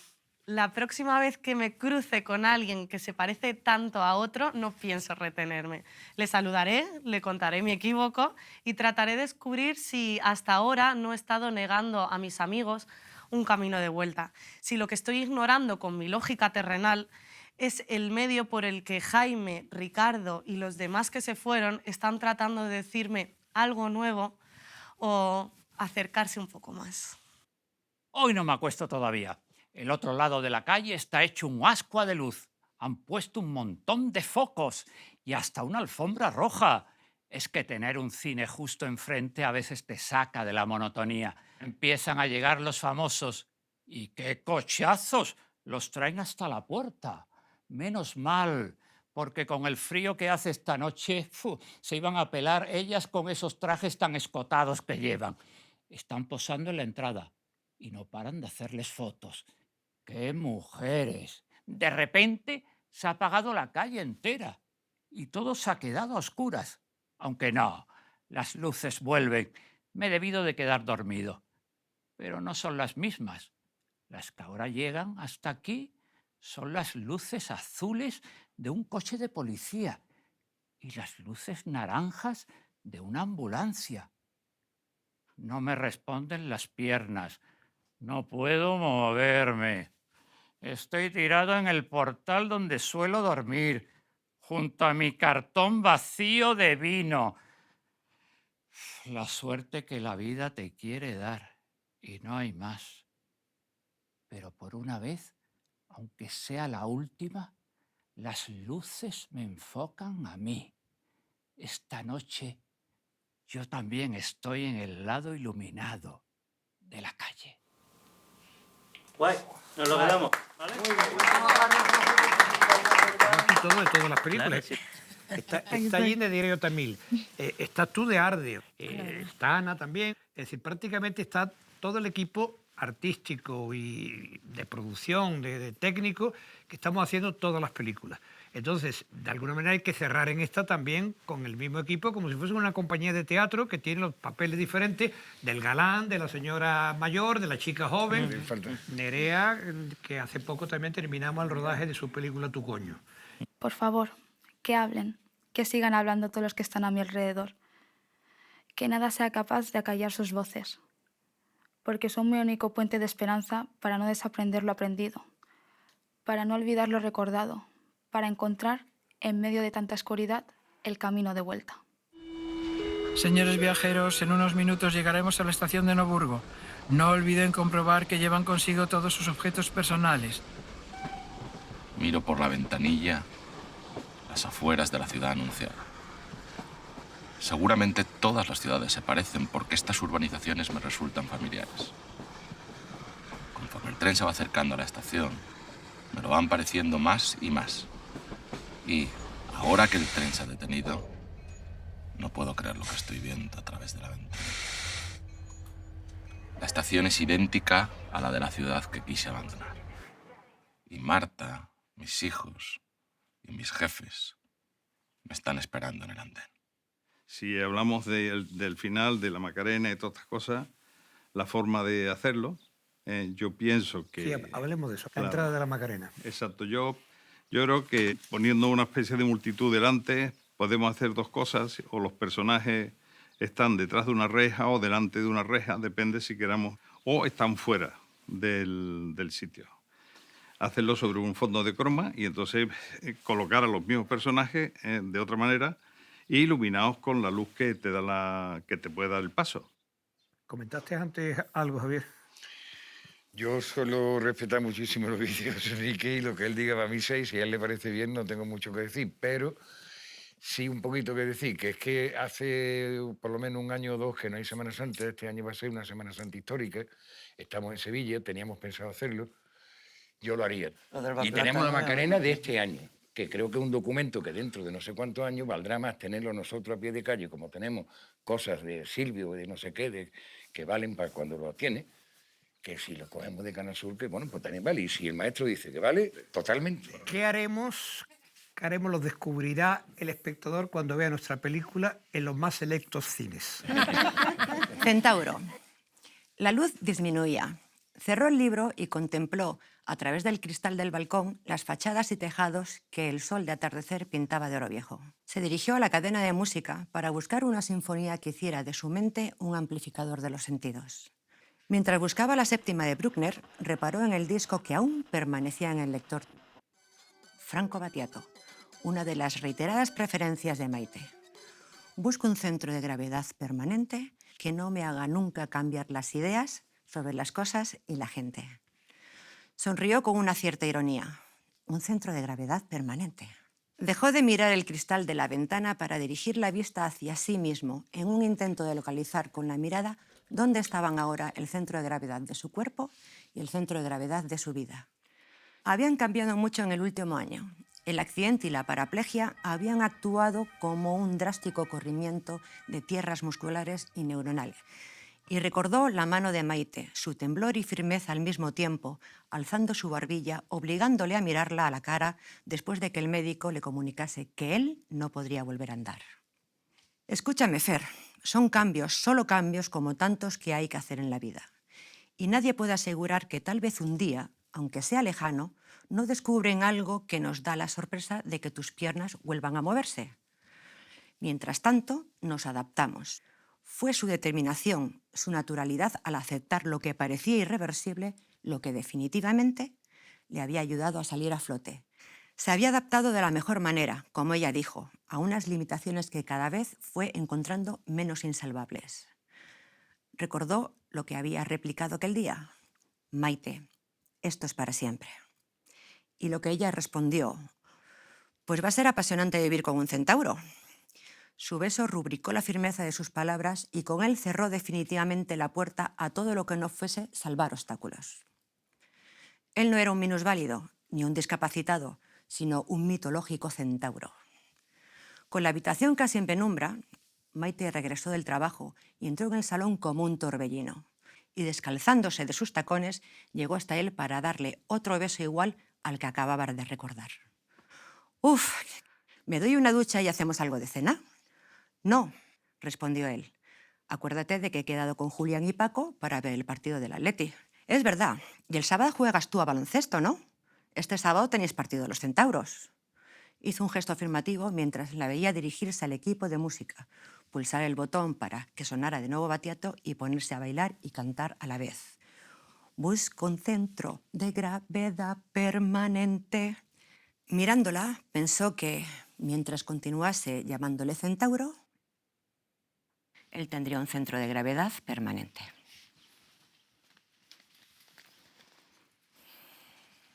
S11: La próxima vez que me cruce con alguien que se parece tanto a otro, no pienso retenerme. Le saludaré, le contaré mi equívoco y trataré de descubrir si hasta ahora no he estado negando a mis amigos un camino de vuelta. Si lo que estoy ignorando con mi lógica terrenal es el medio por el que Jaime, Ricardo y los demás que se fueron están tratando de decirme algo nuevo o acercarse un poco más.
S22: Hoy no me acuesto todavía. El otro lado de la calle está hecho un ascua de luz. Han puesto un montón de focos y hasta una alfombra roja. Es que tener un cine justo enfrente a veces te saca de la monotonía. Empiezan a llegar los famosos. ¡Y qué cochazos! Los traen hasta la puerta. Menos mal, porque con el frío que hace esta noche se iban a pelar ellas con esos trajes tan escotados que llevan. Están posando en la entrada y no paran de hacerles fotos. ¡Qué mujeres! De repente se ha apagado la calle entera y todo se ha quedado a oscuras. Aunque no, las luces vuelven. Me he debido de quedar dormido. Pero no son las mismas. Las que ahora llegan hasta aquí son las luces azules de un coche de policía y las luces naranjas de una ambulancia. No me responden las piernas. No puedo moverme. Estoy tirado en el portal donde suelo dormir, junto a mi cartón vacío de vino. La suerte que la vida te quiere dar, y no hay más. Pero por una vez, aunque sea la última, las luces me enfocan a mí. Esta noche yo también estoy en el lado iluminado de la calle.
S4: Guay, nos lo quedamos. ¿Vale?
S6: Aquí todo de todas las películas.
S4: Claro,
S6: Está allí de Diario Tamil. Estás tú de Arde. Está Ana también. Es decir, prácticamente está todo el equipo artístico y de producción, de técnico, que estamos haciendo todas las películas. Entonces, de alguna manera hay que cerrar en esta también con el mismo equipo, como si fuese una compañía de teatro que tiene los papeles diferentes del galán, de la señora mayor, de la chica joven. Nerea, que hace poco también terminamos el rodaje de su película Tu coño.
S5: Por favor, que hablen, que sigan hablando todos los que están a mi alrededor. Que nada sea capaz de acallar sus voces, porque son mi único puente de esperanza para no desaprender lo aprendido, para no olvidar lo recordado, para encontrar, en medio de tanta oscuridad, el camino de vuelta.
S18: Señores viajeros, en unos minutos llegaremos a la estación de Noburgo. No olviden comprobar que llevan consigo todos sus objetos personales.
S17: Miro por la ventanilla las afueras de la ciudad anunciada. Seguramente todas las ciudades se parecen porque estas urbanizaciones me resultan familiares. Conforme el tren se va acercando a la estación, me lo van pareciendo más y más. Y ahora que el tren se ha detenido, no puedo creer lo que estoy viendo a través de la ventana. La estación es idéntica a la de la ciudad que quise abandonar. Y Marta, mis hijos y mis jefes me están esperando en el andén.
S23: Si hablamos del final, de la Macarena y todas estas cosas, la forma de hacerlo, yo pienso que...
S6: Sí, hablemos de eso,
S23: claro,
S6: la entrada de la Macarena.
S23: Exacto, yo creo que poniendo una especie de multitud delante podemos hacer dos cosas, o los personajes están detrás de una reja o delante de una reja, depende si queramos, o están fuera del sitio. Hacerlo sobre un fondo de croma y entonces colocar a los mismos personajes de otra manera, y iluminados con la luz que te puede dar el paso.
S6: Comentaste antes algo, Javier.
S10: Yo suelo respetar muchísimo los vídeos de Enrique y lo que él diga para mí 6, si a él le parece bien no tengo mucho que decir, pero sí un poquito que decir, que es que hace por lo menos un año o dos que no hay Semana Santa, este año va a ser una Semana Santa histórica, estamos en Sevilla, teníamos pensado hacerlo, yo lo haría. Y tenemos la Macarena de este año, que creo que es un documento que dentro de no sé cuántos años valdrá más tenerlo nosotros a pie de calle, como tenemos cosas de Silvio, de no sé qué, que valen para cuando lo tiene, que si lo cogemos de Canal Sur, que bueno, pues también vale. Y si el maestro dice que vale, totalmente.
S6: ¿Qué haremos? ¿Qué haremos? Lo descubrirá el espectador cuando vea nuestra película en los más selectos cines.
S24: Centauro. La luz disminuía. Cerró el libro y contempló, a través del cristal del balcón, las fachadas y tejados que el sol de atardecer pintaba de oro viejo. Se dirigió a la cadena de música para buscar una sinfonía que hiciera de su mente un amplificador de los sentidos. Mientras buscaba la séptima de Bruckner, reparó en el disco que aún permanecía en el lector. Franco Battiato, una de las reiteradas preferencias de Maite. Busco un centro de gravedad permanente que no me haga nunca cambiar las ideas sobre las cosas y la gente. Sonrió con una cierta ironía. Un centro de gravedad permanente. Dejó de mirar el cristal de la ventana para dirigir la vista hacia sí mismo en un intento de localizar con la mirada dónde estaban ahora el centro de gravedad de su cuerpo y el centro de gravedad de su vida. Habían cambiado mucho en el último año. El accidente y la paraplegia habían actuado como un drástico corrimiento de tierras musculares y neuronales. Y recordó la mano de Maite, su temblor y firmeza al mismo tiempo, alzando su barbilla, obligándole a mirarla a la cara después de que el médico le comunicase que él no podría volver a andar. Escúchame, Fer, son cambios, solo cambios como tantos que hay que hacer en la vida. Y nadie puede asegurar que tal vez un día, aunque sea lejano, no descubren algo que nos da la sorpresa de que tus piernas vuelvan a moverse. Mientras tanto, nos adaptamos. Fue su determinación, su naturalidad al aceptar lo que parecía irreversible, lo que definitivamente le había ayudado a salir a flote. Se había adaptado de la mejor manera, como ella dijo, a unas limitaciones que cada vez fue encontrando menos insalvables. Recordó lo que había replicado aquel día. Maite, esto es para siempre. Y lo que ella respondió, pues va a ser apasionante vivir con un centauro. Su beso rubricó la firmeza de sus palabras y con él cerró definitivamente la puerta a todo lo que no fuese salvar obstáculos. Él no era un minusválido, ni un discapacitado, sino un mitológico centauro. Con la habitación casi en penumbra, Maite regresó del trabajo y entró en el salón como un torbellino. Y descalzándose de sus tacones, llegó hasta él para darle otro beso igual al que acababa de recordar. «Uf, ¿me doy una ducha y hacemos algo de cena?» «No», respondió él. «Acuérdate de que he quedado con Julián y Paco para ver el partido del Atleti. Es verdad, y el sábado juegas tú a baloncesto, ¿no? Este sábado tenéis partido de los centauros». Hizo un gesto afirmativo mientras la veía dirigirse al equipo de música, pulsar el botón para que sonara de nuevo Battiato y ponerse a bailar y cantar a la vez. «Busco un centro de gravedad permanente». Mirándola, pensó que, mientras continuase llamándole centauro, él tendría un centro de gravedad permanente.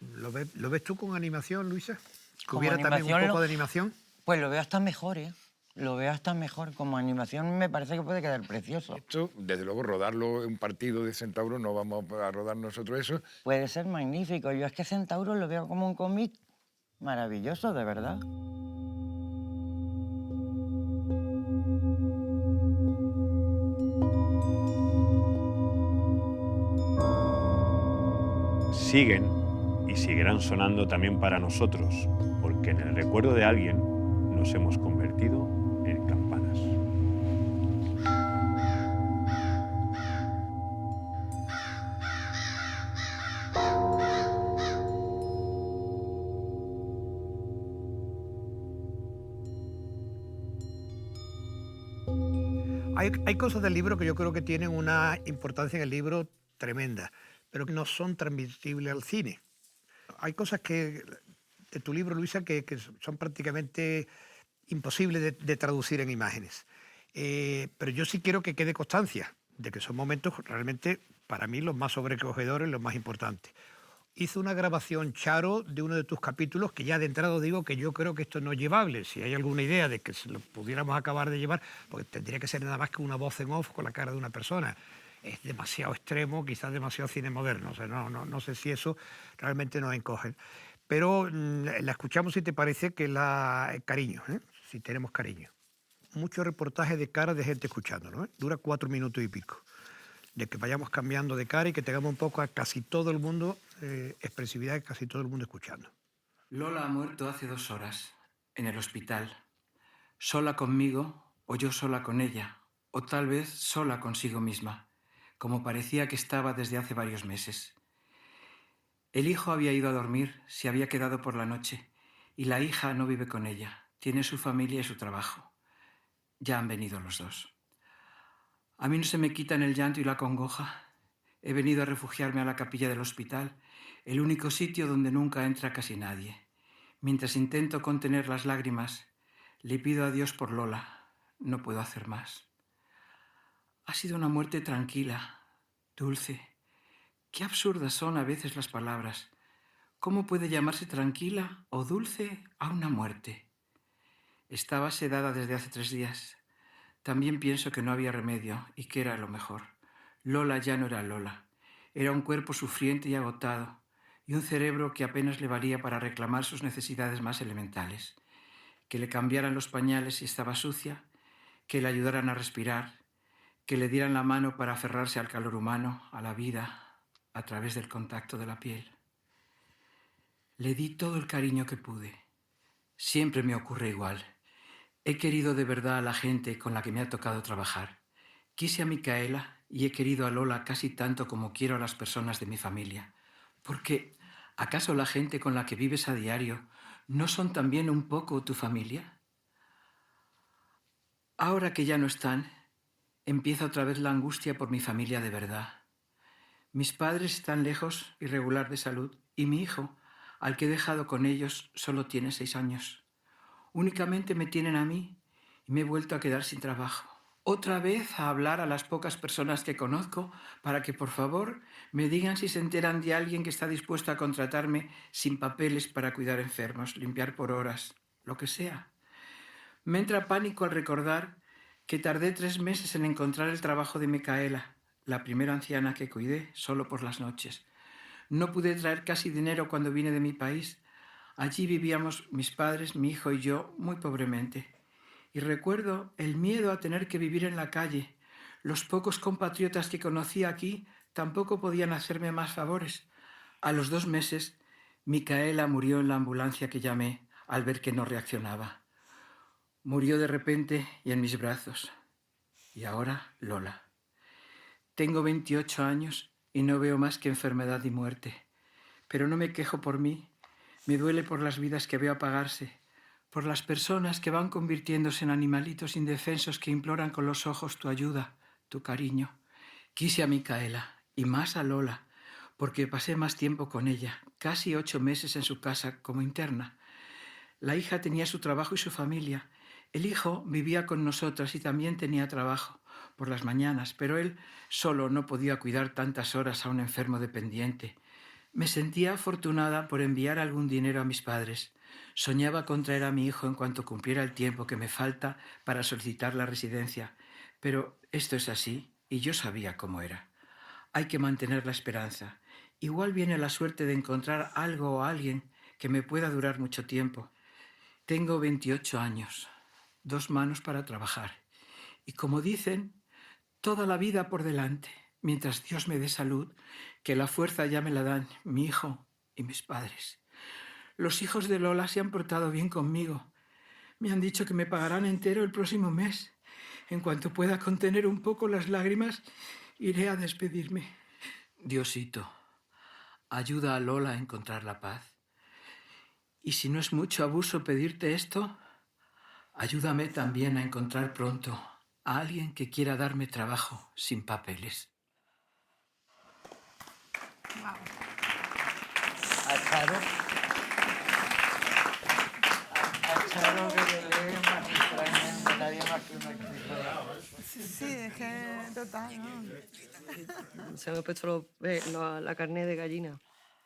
S6: ¿Lo ves tú con animación, Luisa? ¿Que
S8: Como
S6: hubiera también un
S8: animación
S6: poco de animación?
S8: Pues lo veo hasta mejor, ¿eh? Lo veo hasta mejor. Como animación me parece que puede quedar precioso.
S10: Esto, desde luego, rodarlo en un partido de Centauro, no vamos a rodar nosotros eso.
S8: Puede ser magnífico. Yo es que Centauro lo veo como un cómic maravilloso, de verdad.
S9: Siguen y seguirán sonando también para nosotros, porque en el recuerdo de alguien nos hemos convertido en campanas.
S6: Hay cosas del libro que yo creo que tienen una importancia en el libro tremenda, pero que no son transmisibles al cine. Hay cosas de tu libro, Luisa, que son prácticamente imposibles de traducir en imágenes. Pero yo sí quiero que quede constancia de que son momentos realmente, para mí, los más sobrecogedores, los más importantes. Hizo una grabación, Charo, de uno de tus capítulos, que ya de entrada digo que yo creo que esto no es llevable. Si hay alguna idea de que se lo pudiéramos acabar de llevar, porque tendría que ser nada más que una voz en off con la cara de una persona. Es demasiado extremo, quizás demasiado cine moderno. O sea, no sé si eso realmente nos encoge. Pero la escuchamos, si te parece, que cariño, si tenemos cariño. Mucho reportaje de cara de gente escuchándolo. Dura 4 minutos y pico. De que vayamos cambiando de cara y que tengamos un poco a casi todo el mundo, expresividad de casi todo el mundo escuchando.
S18: Lola ha muerto hace 2 horas, en el hospital. Sola conmigo, o yo sola con ella, o tal vez sola consigo misma, como parecía que estaba desde hace varios meses. El hijo había ido a dormir, se había quedado por la noche, y la hija no vive con ella, tiene su familia y su trabajo. Ya han venido los dos. A mí no se me quitan el llanto y la congoja. He venido a refugiarme a la capilla del hospital, el único sitio donde nunca entra casi nadie. Mientras intento contener las lágrimas, le pido a Dios por Lola. No puedo hacer más. Ha sido una muerte tranquila, dulce. Qué absurdas son a veces las palabras. ¿Cómo puede llamarse tranquila o dulce a una muerte? Estaba sedada desde hace 3 días. También pienso que no había remedio y que era lo mejor. Lola ya no era Lola. Era un cuerpo sufriente y agotado y un cerebro que apenas le valía para reclamar sus necesidades más elementales. Que le cambiaran los pañales si estaba sucia, que le ayudaran a respirar, que le dieran la mano para aferrarse al calor humano, a la vida, a través del contacto de la piel. Le di todo el cariño que pude. Siempre me ocurre igual. He querido de verdad a la gente con la que me ha tocado trabajar. Quise a Micaela y he querido a Lola casi tanto como quiero a las personas de mi familia. Porque, ¿acaso la gente con la que vives a diario no son también un poco tu familia? Ahora que ya no están, empieza otra vez la angustia por mi familia de verdad. Mis padres están lejos, irregular de salud, y mi hijo, al que he dejado con ellos, solo tiene 6 años. Únicamente me tienen a mí y me he vuelto a quedar sin trabajo. Otra vez a hablar a las pocas personas que conozco para que, por favor, me digan si se enteran de alguien que está dispuesto a contratarme sin papeles para cuidar enfermos, limpiar por horas, lo que sea. Me entra pánico al recordar que tardé 3 meses en encontrar el trabajo de Micaela, la primera anciana que cuidé solo por las noches. No pude traer casi dinero cuando vine de mi país. Allí vivíamos mis padres, mi hijo y yo muy pobremente. Y recuerdo el miedo a tener que vivir en la calle. Los pocos compatriotas que conocí aquí tampoco podían hacerme más favores. A los 2 meses, Micaela murió en la ambulancia que llamé al ver que no reaccionaba. Murió de repente y en mis brazos. Y ahora Lola. Tengo 28 años y no veo más que enfermedad y muerte. Pero no me quejo por mí. Me duele por las vidas que veo apagarse, por las personas que van convirtiéndose en animalitos indefensos que imploran con los ojos tu ayuda, tu cariño. Quise a Micaela y más a Lola, porque pasé más tiempo con ella, casi 8 meses en su casa como interna. La hija tenía su trabajo y su familia. El hijo vivía con nosotras y también tenía trabajo por las mañanas, pero él solo no podía cuidar tantas horas a un enfermo dependiente. Me sentía afortunada por enviar algún dinero a mis padres. Soñaba con traer a mi hijo en cuanto cumpliera el tiempo que me falta para solicitar la residencia. Pero esto es así y yo sabía cómo era. Hay que mantener la esperanza. Igual viene la suerte de encontrar algo o alguien que me pueda durar mucho tiempo. Tengo 28 años, 2 manos para trabajar. Y como dicen, toda la vida por delante, mientras Dios me dé salud, que la fuerza ya me la dan mi hijo y mis padres. Los hijos de Lola se han portado bien conmigo. Me han dicho que me pagarán entero el próximo mes. En cuanto pueda contener un poco las lágrimas, iré a despedirme. Diosito, ayuda a Lola a encontrar la paz. Y si no es mucho abuso pedirte esto, ayúdame también a encontrar pronto a alguien que quiera darme trabajo sin papeles.
S8: A Charo que le lee magistralmente, nadie más que una escritora.
S12: Sí, es que total, ¿no?
S1: Se me ha puesto la carne de gallina.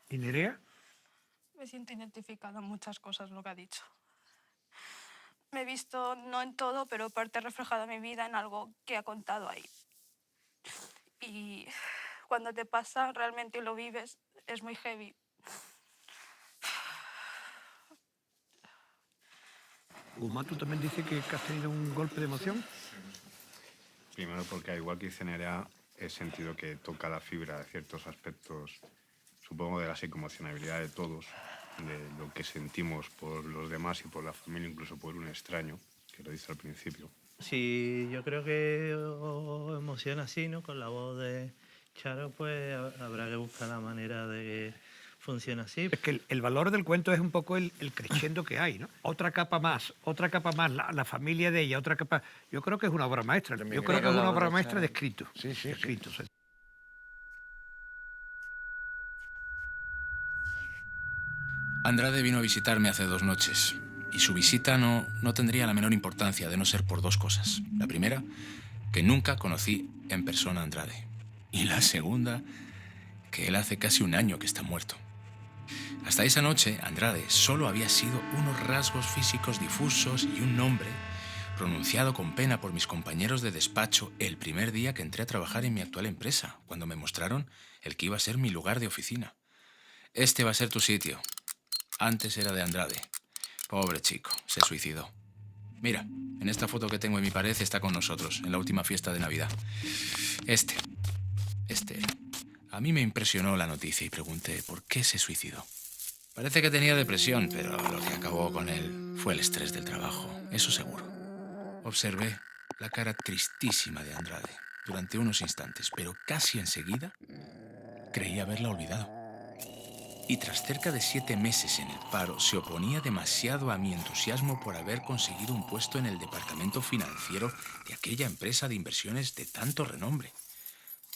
S6: ¿Y Nerea?
S13: Me siento identificada en muchas cosas, lo que ha dicho. Me he visto, no en todo, pero parte reflejada mi vida en algo que ha contado ahí. Y cuando te pasa realmente y lo vives, es muy heavy.
S6: Guzmán, tú también dices que has tenido un golpe de emoción.
S9: Primero porque, al igual que dice Nerea, he sentido que toca la fibra de ciertos aspectos, supongo, de la psicoemocionalidad de todos, de lo que sentimos por los demás y por la familia, incluso por un extraño, que lo dice al principio.
S7: Si yo creo que os emociona así, ¿no? Con la voz de Charo, pues habrá que buscar la manera de que funcione así.
S6: Es que el valor del cuento es un poco el crescendo que hay, ¿no? Otra capa más, la familia de ella, otra capa. Yo creo que es una obra maestra. Yo creo que es una obra maestra de escrito.
S10: Sí, sí.
S6: Escrito, sí.
S17: Andrade vino a visitarme hace 2 noches y su visita no tendría la menor importancia de no ser por 2 cosas. La primera, que nunca conocí en persona a Andrade. Y la segunda, que él hace casi 1 año que está muerto. Hasta esa noche, Andrade solo había sido unos rasgos físicos difusos y un nombre pronunciado con pena por mis compañeros de despacho el primer día que entré a trabajar en mi actual empresa, cuando me mostraron el que iba a ser mi lugar de oficina. Este va a ser tu sitio. Antes era de Andrade. Pobre chico, se suicidó. Mira, en esta foto que tengo en mi pared está con nosotros, en la última fiesta de Navidad. Este era. A mí me impresionó la noticia y pregunté por qué se suicidó. Parece que tenía depresión, pero lo que acabó con él fue el estrés del trabajo, eso seguro.
S2: Observé la cara tristísima de Andrade durante unos instantes, pero casi enseguida creí haberla olvidado. Y tras cerca de 7 meses en el paro, se oponía demasiado a mi entusiasmo por haber conseguido un puesto en el departamento financiero de aquella empresa de inversiones de tanto renombre.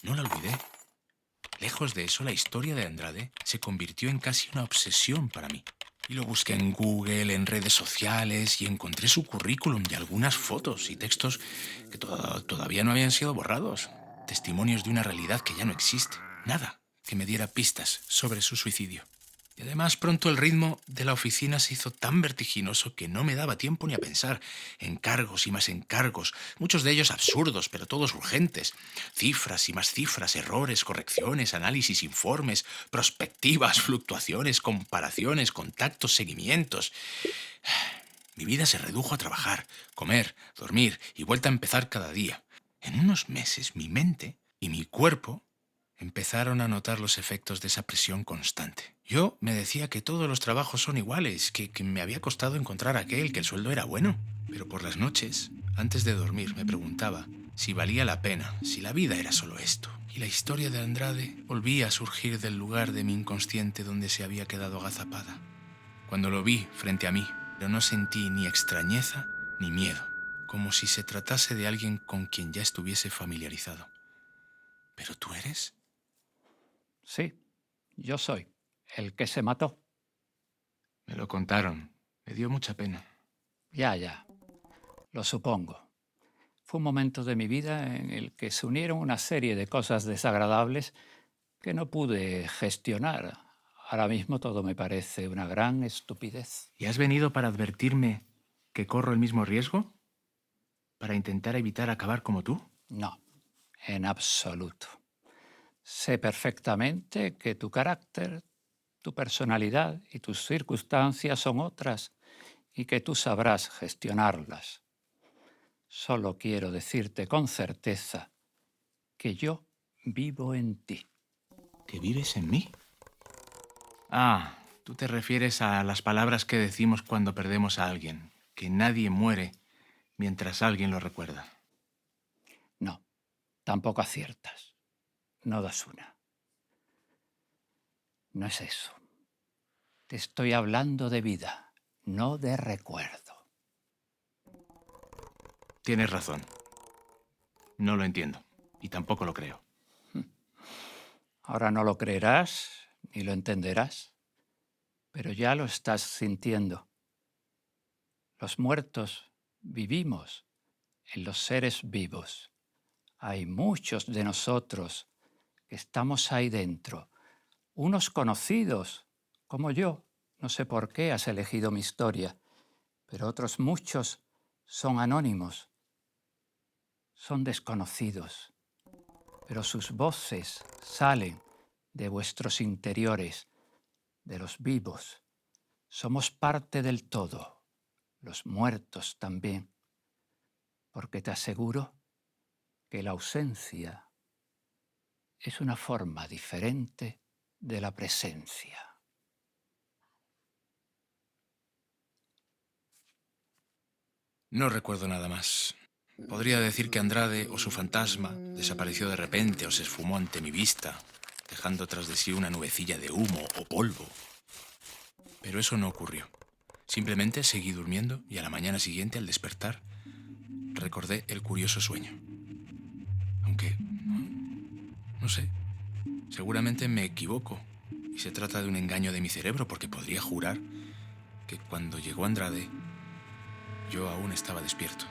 S2: No la olvidé. Lejos de eso, la historia de Andrade se convirtió en casi una obsesión para mí. Y lo busqué en Google, en redes sociales, y encontré su currículum y algunas fotos y textos que todavía no habían sido borrados. Testimonios de una realidad que ya no existe. Nada que me diera pistas sobre su suicidio. Y además pronto el ritmo de la oficina se hizo tan vertiginoso que no me daba tiempo ni a pensar. Encargos y más encargos, muchos de ellos absurdos, pero todos urgentes. Cifras y más cifras, errores, correcciones, análisis, informes, prospectivas, fluctuaciones, comparaciones, contactos, seguimientos. Mi vida se redujo a trabajar, comer, dormir y vuelta a empezar cada día. En unos meses mi mente y mi cuerpo empezaron a notar los efectos de esa presión constante. Yo me decía que todos los trabajos son iguales, que me había costado encontrar aquel, que el sueldo era bueno. Pero por las noches, antes de dormir, me preguntaba si valía la pena, si la vida era solo esto. Y la historia de Andrade volvía a surgir del lugar de mi inconsciente donde se había quedado agazapada. Cuando lo vi frente a mí, pero no sentí ni extrañeza ni miedo, como si se tratase de alguien con quien ya estuviese familiarizado. ¿Pero tú eres?
S22: Sí, yo soy el que se mató.
S2: Me lo contaron. Me dio mucha pena.
S22: Ya, lo supongo. Fue un momento de mi vida en el que se unieron una serie de cosas desagradables que no pude gestionar. Ahora mismo todo me parece una gran estupidez.
S2: ¿Y has venido para advertirme que corro el mismo riesgo? ¿Para intentar evitar acabar como tú?
S22: No, en absoluto. Sé perfectamente que tu carácter, tu personalidad y tus circunstancias son otras y que tú sabrás gestionarlas. Solo quiero decirte con certeza que yo vivo en ti.
S2: ¿Que vives en mí? Ah, tú te refieres a las palabras que decimos cuando perdemos a alguien, que nadie muere mientras alguien lo recuerda.
S22: No, tampoco aciertas. No das una. No es eso. Te estoy hablando de vida, no de recuerdo.
S2: Tienes razón. No lo entiendo y tampoco lo creo.
S22: Ahora no lo creerás ni lo entenderás, pero ya lo estás sintiendo. Los muertos vivimos en los seres vivos. Hay muchos de nosotros que estamos ahí dentro, unos conocidos, como yo. No sé por qué has elegido mi historia, pero otros muchos son anónimos, son desconocidos, pero sus voces salen de vuestros interiores, de los vivos. Somos parte del todo, los muertos también, porque te aseguro que la ausencia es una forma diferente de la presencia.
S2: No recuerdo nada más. Podría decir que Andrade o su fantasma desapareció de repente o se esfumó ante mi vista, dejando tras de sí una nubecilla de humo o polvo. Pero eso no ocurrió. Simplemente seguí durmiendo y a la mañana siguiente, al despertar, recordé el curioso sueño. Aunque, no sé, seguramente me equivoco y se trata de un engaño de mi cerebro porque podría jurar que cuando llegó Andrade, yo aún estaba despierto.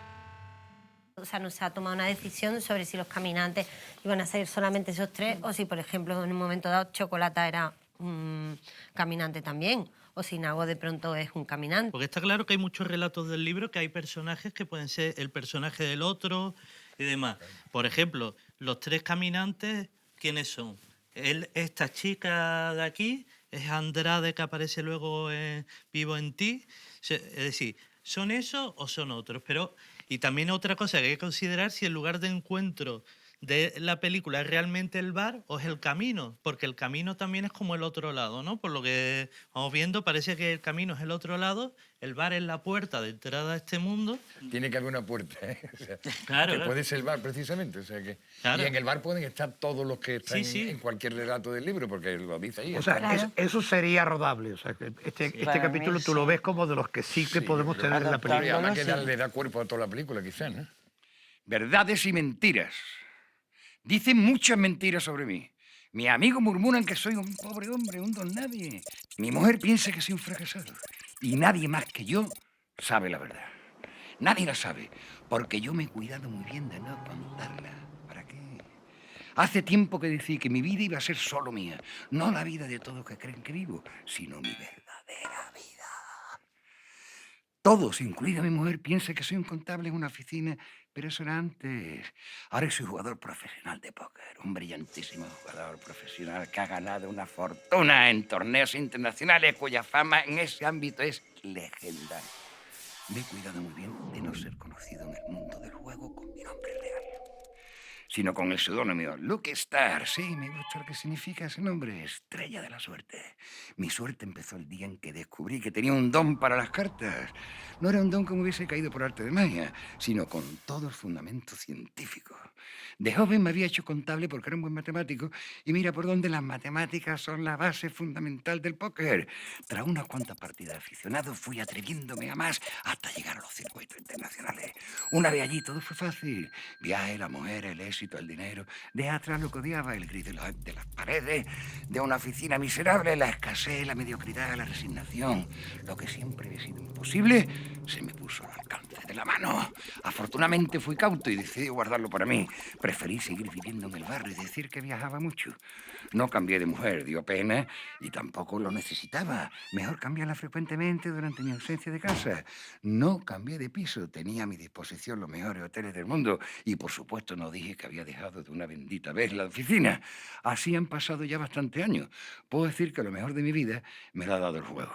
S3: O sea, no se ha tomado una decisión sobre si los caminantes iban a ser solamente esos 3 o si, por ejemplo, en un momento dado Chocolata era un caminante también, o si Nago de pronto es un caminante.
S7: Porque está claro que hay muchos relatos del libro que hay personajes que pueden ser el personaje del otro y demás. Por ejemplo, los 3 caminantes, ¿quiénes son? Esta chica de aquí, es Andrade que aparece luego en Vivo en ti. Es decir, ¿son esos o son otros? Pero, y también otra cosa que hay que considerar, si el lugar de encuentro de la película es realmente el bar o es el camino, porque el camino también es como el otro lado, ¿no? Por lo que vamos viendo, parece que el camino es el otro lado, el bar es la puerta de entrada a este mundo.
S10: Tiene que haber una puerta, ¿eh? O sea,
S7: Claro,
S10: que
S7: claro.
S10: puede ser el bar, precisamente. O sea, que...
S7: Claro.
S10: Y en el bar pueden estar todos los que están
S7: Sí, sí.
S10: en cualquier relato del libro, porque lo dice ahí.
S6: O sea, eso sería rodable. O sea, que este
S10: Para
S6: capítulo
S10: mí
S6: tú lo
S10: sí.
S6: ves como de los que sí que podemos
S10: Pero
S6: tener en la película.
S10: además que le da cuerpo a toda la película, quizás, ¿no?
S14: Verdades y mentiras. Dicen muchas mentiras sobre mí. Mis amigos murmuran que soy un pobre hombre, un don nadie. Mi mujer piensa que soy un fracasado. Y nadie más que yo sabe la verdad. Nadie la sabe, porque yo me he cuidado muy bien de no contarla. ¿Para qué? Hace tiempo que decidí que mi vida iba a ser solo mía. No la vida de todos que creen que vivo, sino mi verdadera vida. Todos, incluida mi mujer, piensan que soy un contable en una oficina, pero eso era antes. Ahora soy jugador profesional de póker, un brillantísimo jugador profesional que ha ganado una fortuna en torneos internacionales cuya fama en ese ámbito es legendaria. Me he cuidado muy bien de no ser conocido en el mundo del juego con mi nombre real, sino con el seudónimo Lucky Star. Sí, me gusta lo que significa ese nombre, estrella de la suerte. Mi suerte empezó el día en que descubrí que tenía un don para las cartas. No era un don que me hubiese caído por arte de magia, sino con todo el fundamento científico. De joven me había hecho contable porque era un buen matemático y mira por dónde las matemáticas son la base fundamental del póker. Tras unas cuantas partidas de aficionado fui atreviéndome a más hasta llegar a los circuitos internacionales. Una vez allí todo fue fácil. Viaje, la mujer, el éxito, el dinero. De atrás lo que odiaba, el gris de las paredes, de una oficina miserable, la escasez, la mediocridad, la resignación. Lo que siempre había sido imposible se me puso al alcance de la mano. Afortunadamente fui cauto y decidí guardarlo para mí. Preferí seguir viviendo en el barrio y decir que viajaba mucho. No cambié de mujer, dio pena y tampoco lo necesitaba. Mejor cambiarla frecuentemente durante mi ausencia de casa. No cambié de piso, tenía a mi disposición los mejores hoteles del mundo y por supuesto no dije que había dejado de una bendita vez la oficina. Así han pasado ya bastantes años. Puedo decir que lo mejor de mi vida me lo ha dado el juego.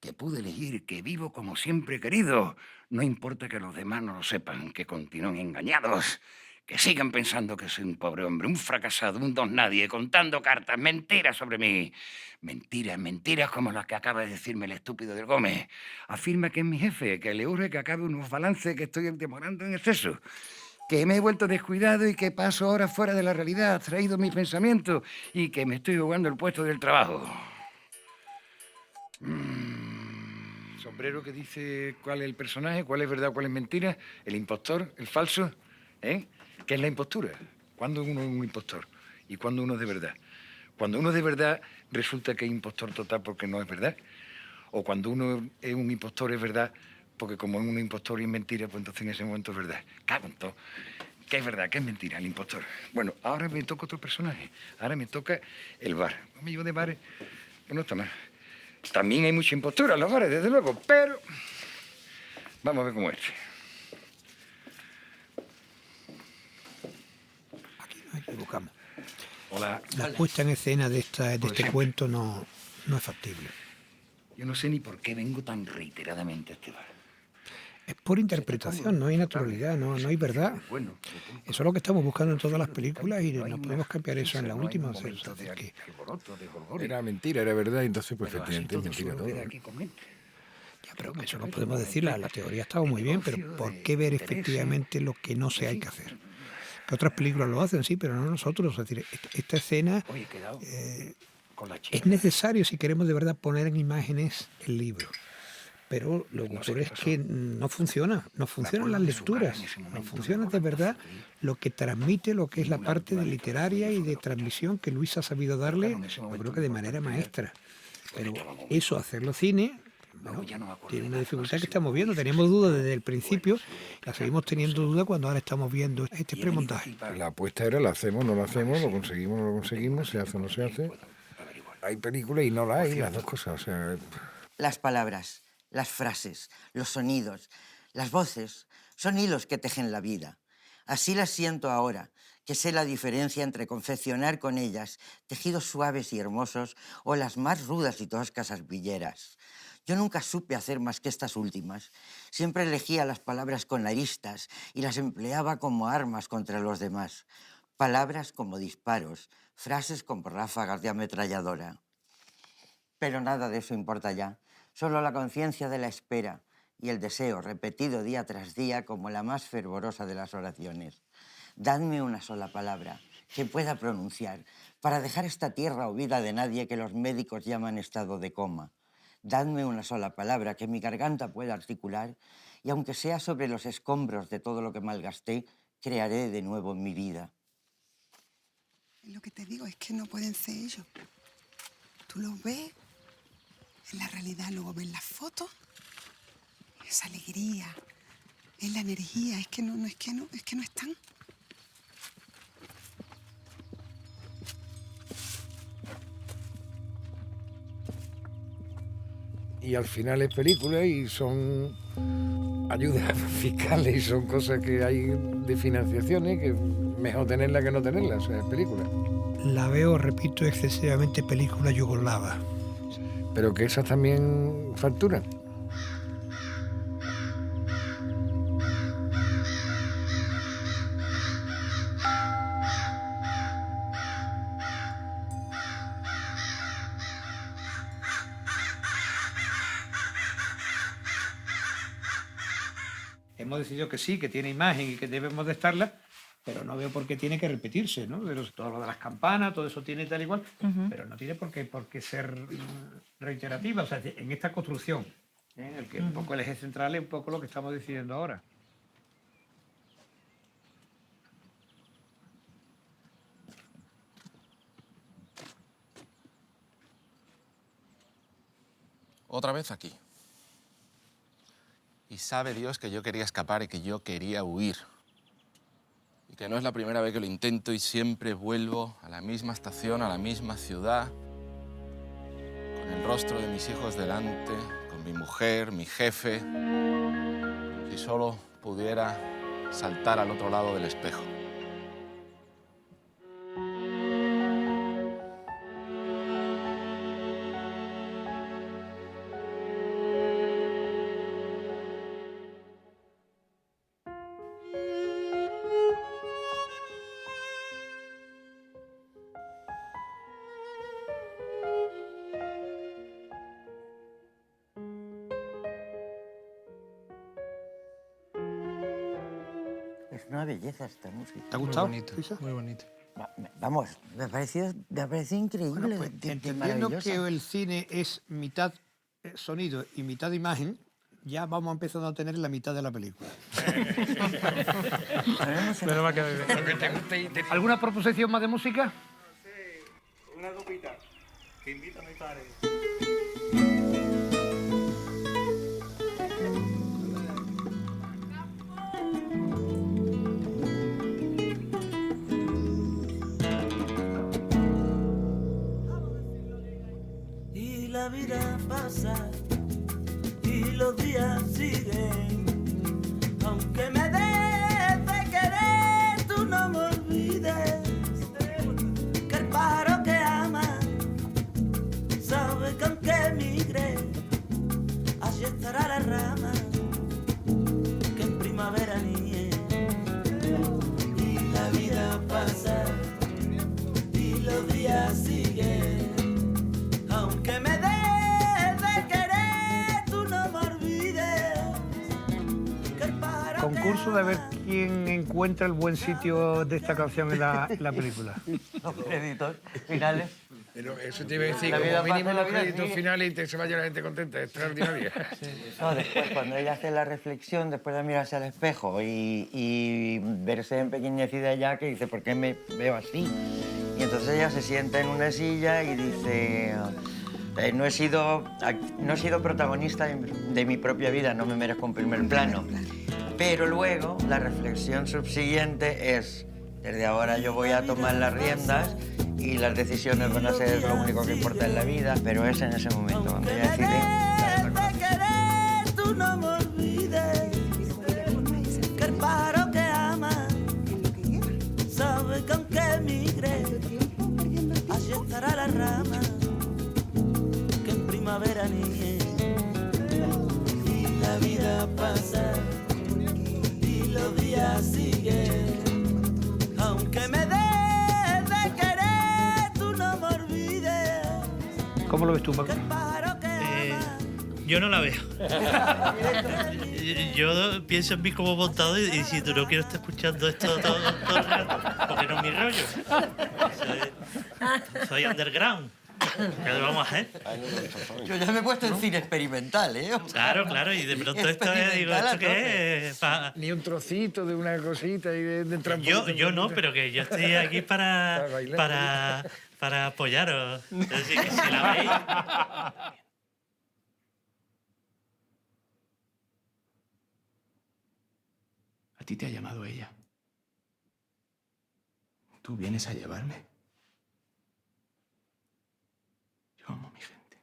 S14: Que pude elegir, que vivo como siempre he querido. No importa que los demás no lo sepan, que continúen engañados. Que sigan pensando que soy un pobre hombre, un fracasado, un don nadie, contando cartas, mentiras sobre mí. Mentiras, mentiras como las que acaba de decirme el estúpido del Gómez. Afirma que es mi jefe, que le urge que acabe unos balances que estoy demorando en exceso. Que me he vuelto descuidado y que paso horas fuera de la realidad, abstraído mis pensamientos y que me estoy jugando el puesto del trabajo.
S10: Sombrero que dice cuál es el personaje, cuál es verdad, cuál es mentira, el impostor, el falso, ¿eh? ¿Qué es la impostura? ¿Cuándo uno es un impostor? ¿Y cuándo uno es de verdad? Cuando uno es de verdad, resulta que es impostor total porque no es verdad. O cuando uno es un impostor es verdad porque como es un impostor y es mentira, pues entonces en ese momento es verdad. Cago en todo. ¿Qué es verdad? ¿Qué es mentira? El impostor. Bueno, ahora me toca otro personaje. Ahora me toca el bar. Me llevo de bares, pues no está mal. También hay mucha impostura en los bares, desde luego, pero vamos a ver cómo es.
S6: Nos equivocamos.
S10: Hola.
S6: La puesta en escena de este cuento no es factible.
S14: Yo no sé ni por qué vengo tan reiteradamente a este bar.
S6: Es por interpretación, no hay naturalidad, no hay verdad.
S14: Bueno,
S6: Eso es lo que estamos buscando en todas las películas y no podemos cambiar eso en la última. O sea, que
S10: Era mentira, era verdad, entonces pues efectivamente es mentira todo.
S6: ya, pero eso no podemos decir, la teoría ha estado muy bien, pero ¿por qué ver efectivamente lo que no se hay que hacer? Que otras películas lo hacen, sí, pero no nosotros. Es decir, esta escena es necesario si queremos de verdad poner en imágenes el libro. Pero lo que ocurre es que no funcionan las lecturas, no funciona de verdad lo que transmite, lo que es la parte de literaria y de transmisión que Luis ha sabido darle, yo creo que de manera maestra. Pero eso, hacerlo cine, bueno, tiene una dificultad que estamos viendo. Teníamos dudas desde el principio, la seguimos teniendo duda cuando ahora estamos viendo este premontaje.
S10: La apuesta era, la hacemos, no la hacemos, lo conseguimos, no lo conseguimos, se hace o no se hace. Hay películas y no la hay, las dos cosas. O sea...
S8: Las palabras, las frases, los sonidos, las voces, son hilos que tejen la vida. Así las siento ahora, que sé la diferencia entre confeccionar con ellas tejidos suaves y hermosos o las más rudas y toscas arpilleras. Yo nunca supe hacer más que estas últimas. Siempre elegía las palabras con aristas y las empleaba como armas contra los demás. Palabras como disparos, frases como ráfagas de ametralladora. Pero nada de eso importa ya. Solo la conciencia de la espera y el deseo repetido día tras día como la más fervorosa de las oraciones. Dadme una sola palabra que pueda pronunciar para dejar esta tierra olvida de nadie que los médicos llaman estado de coma. Dadme una sola palabra que mi garganta pueda articular y aunque sea sobre los escombros de todo lo que malgasté, crearé de nuevo mi vida.
S12: Lo que te digo es que no pueden ser ellos. Tú los ves en la realidad, luego ves las fotos, esa alegría, es la energía, es que no están.
S10: Y al final es película y son ayudas fiscales y son cosas que hay de financiaciones que mejor tenerlas que no tenerlas, o sea, es película.
S6: La veo, repito, excesivamente película yugoslava.
S10: Pero que esas también facturan.
S6: Hemos decidido que sí, que tiene imagen y que debemos de estarla, pero no veo por qué tiene que repetirse, ¿no? Todo lo de las campanas, todo eso tiene tal igual, pero no tiene por qué ser reiterativa. O sea, en esta construcción, en el que un poco el eje central es un poco lo que estamos decidiendo ahora.
S17: Otra vez aquí. Y sabe Dios que yo quería escapar y que yo quería huir. Y que no es la primera vez que lo intento y siempre vuelvo a la misma estación, a la misma ciudad, con el rostro de mis hijos delante, con mi mujer, mi jefe. Si solo pudiera saltar al otro lado del espejo.
S8: Es una belleza esta música.
S6: ¿Te ha gustado?
S15: Muy bonito, muy bonito.
S8: Vamos, me ha parecido increíble.
S6: Bueno, pues, entendiendo que el cine es mitad sonido y mitad imagen, ya vamos empezando a tener la mitad de la película.
S15: Pero va a quedar bien.
S6: ¿Alguna proposición más de música?
S4: Una copita que invita a mi padre.
S16: Y la vida pasa y los días siguen, aunque me des de querer, tú no me olvides que el pájaro que ama sabe que aunque migre, allí estará la rama que en primavera nie. Y la vida pasa y los días siguen, aunque me des de querer, tú no me olvides que el pájaro
S6: Concurso de ver quién encuentra el buen sitio de esta canción en la película.
S8: Los créditos finales.
S10: Pero eso te iba a decir,
S8: La vida
S10: como mínimo
S8: pasa, la
S10: los
S8: vida
S10: créditos
S8: sigue.
S10: finales y se vaya la gente contenta, es extraordinaria.
S8: No, después, cuando ella hace la reflexión, después de mirarse al espejo y verse empequeñecida ya, que dice, ¿por qué me veo así? Y entonces ella se sienta en una silla y dice, no he sido protagonista de mi propia vida, no me merezco un primer plano. Pero luego, la reflexión subsiguiente es, desde ahora yo voy a tomar las riendas y las decisiones van a ser lo único que importa en la vida, pero es en ese momento cuando ella decide...
S16: de querer, tú no me olvides que el pájaro que ama sabe que aunque migre, allí estará la rama que en primavera nie.
S6: ¿Cómo lo ves tú, Paco?
S7: Yo no la veo. Yo pienso en mí como montado y si tú no quiero estar escuchando esto todo el rato, porque no es mi rollo. Soy underground. ¿Qué le vamos a hacer?
S8: Yo ya me he puesto en cine experimental, ¿eh?
S7: Claro, y de pronto esto es, digo, ¿esto qué es?
S10: Ni un trocito de una cosita y de
S7: Yo no, pero que yo estoy aquí para apoyaros. Es decir, que si la veis...
S2: A ti te ha llamado ella. ¿Tú vienes a llevarme? Yo amo a mi gente.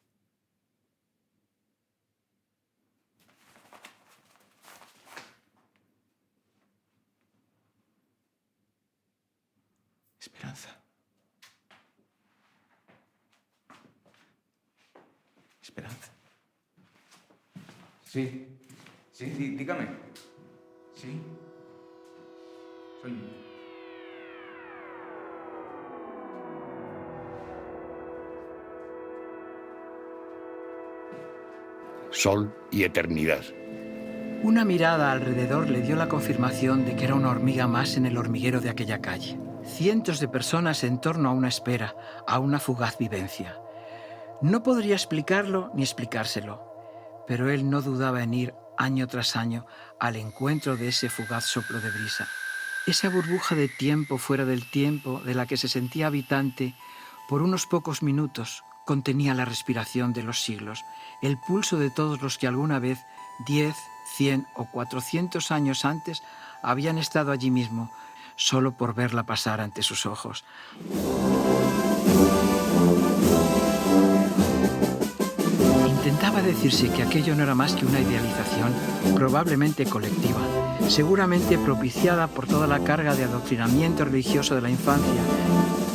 S2: Esperanza. Esperanza.
S11: Sí, dígame. Sí. Soy yo.
S14: Sol y eternidad.
S18: Una mirada alrededor le dio la confirmación de que era una hormiga más en el hormiguero de aquella calle. Cientos de personas en torno a una espera, a una fugaz vivencia. No podría explicarlo ni explicárselo, pero él no dudaba en ir año tras año al encuentro de ese fugaz soplo de brisa. Esa burbuja de tiempo fuera del tiempo de la que se sentía habitante por unos pocos minutos contenía la respiración de los siglos, el pulso de todos los que alguna vez, 10, 100 o 400 años antes, habían estado allí mismo, solo por verla pasar ante sus ojos. Intentaba decirse que aquello no era más que una idealización, probablemente colectiva, seguramente propiciada por toda la carga de adoctrinamiento religioso de la infancia.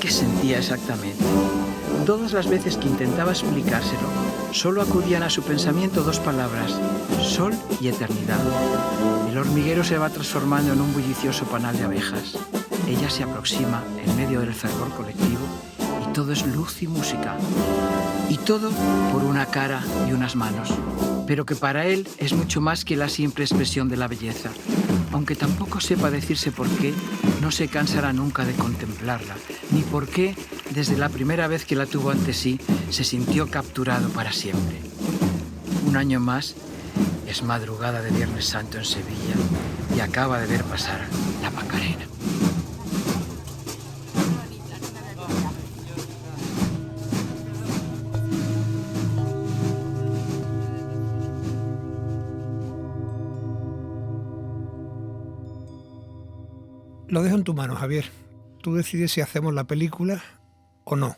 S18: ¿Qué sentía exactamente? Todas las veces que intentaba explicárselo, solo acudían a su pensamiento dos palabras: sol y eternidad. El hormiguero se va transformando en un bullicioso panal de abejas. Ella se aproxima en medio del fervor colectivo y todo es luz y música. Y todo por una cara y unas manos. Pero que para él es mucho más que la simple expresión de la belleza. Aunque tampoco sepa decirse por qué, no se cansará nunca de contemplarla, ni por qué, desde la primera vez que la tuvo ante sí, se sintió capturado para siempre. Un año más, es madrugada de Viernes Santo en Sevilla y acaba de ver pasar la Macarena.
S6: Lo dejo en tu mano, Javier. Tú decides si hacemos la película o no.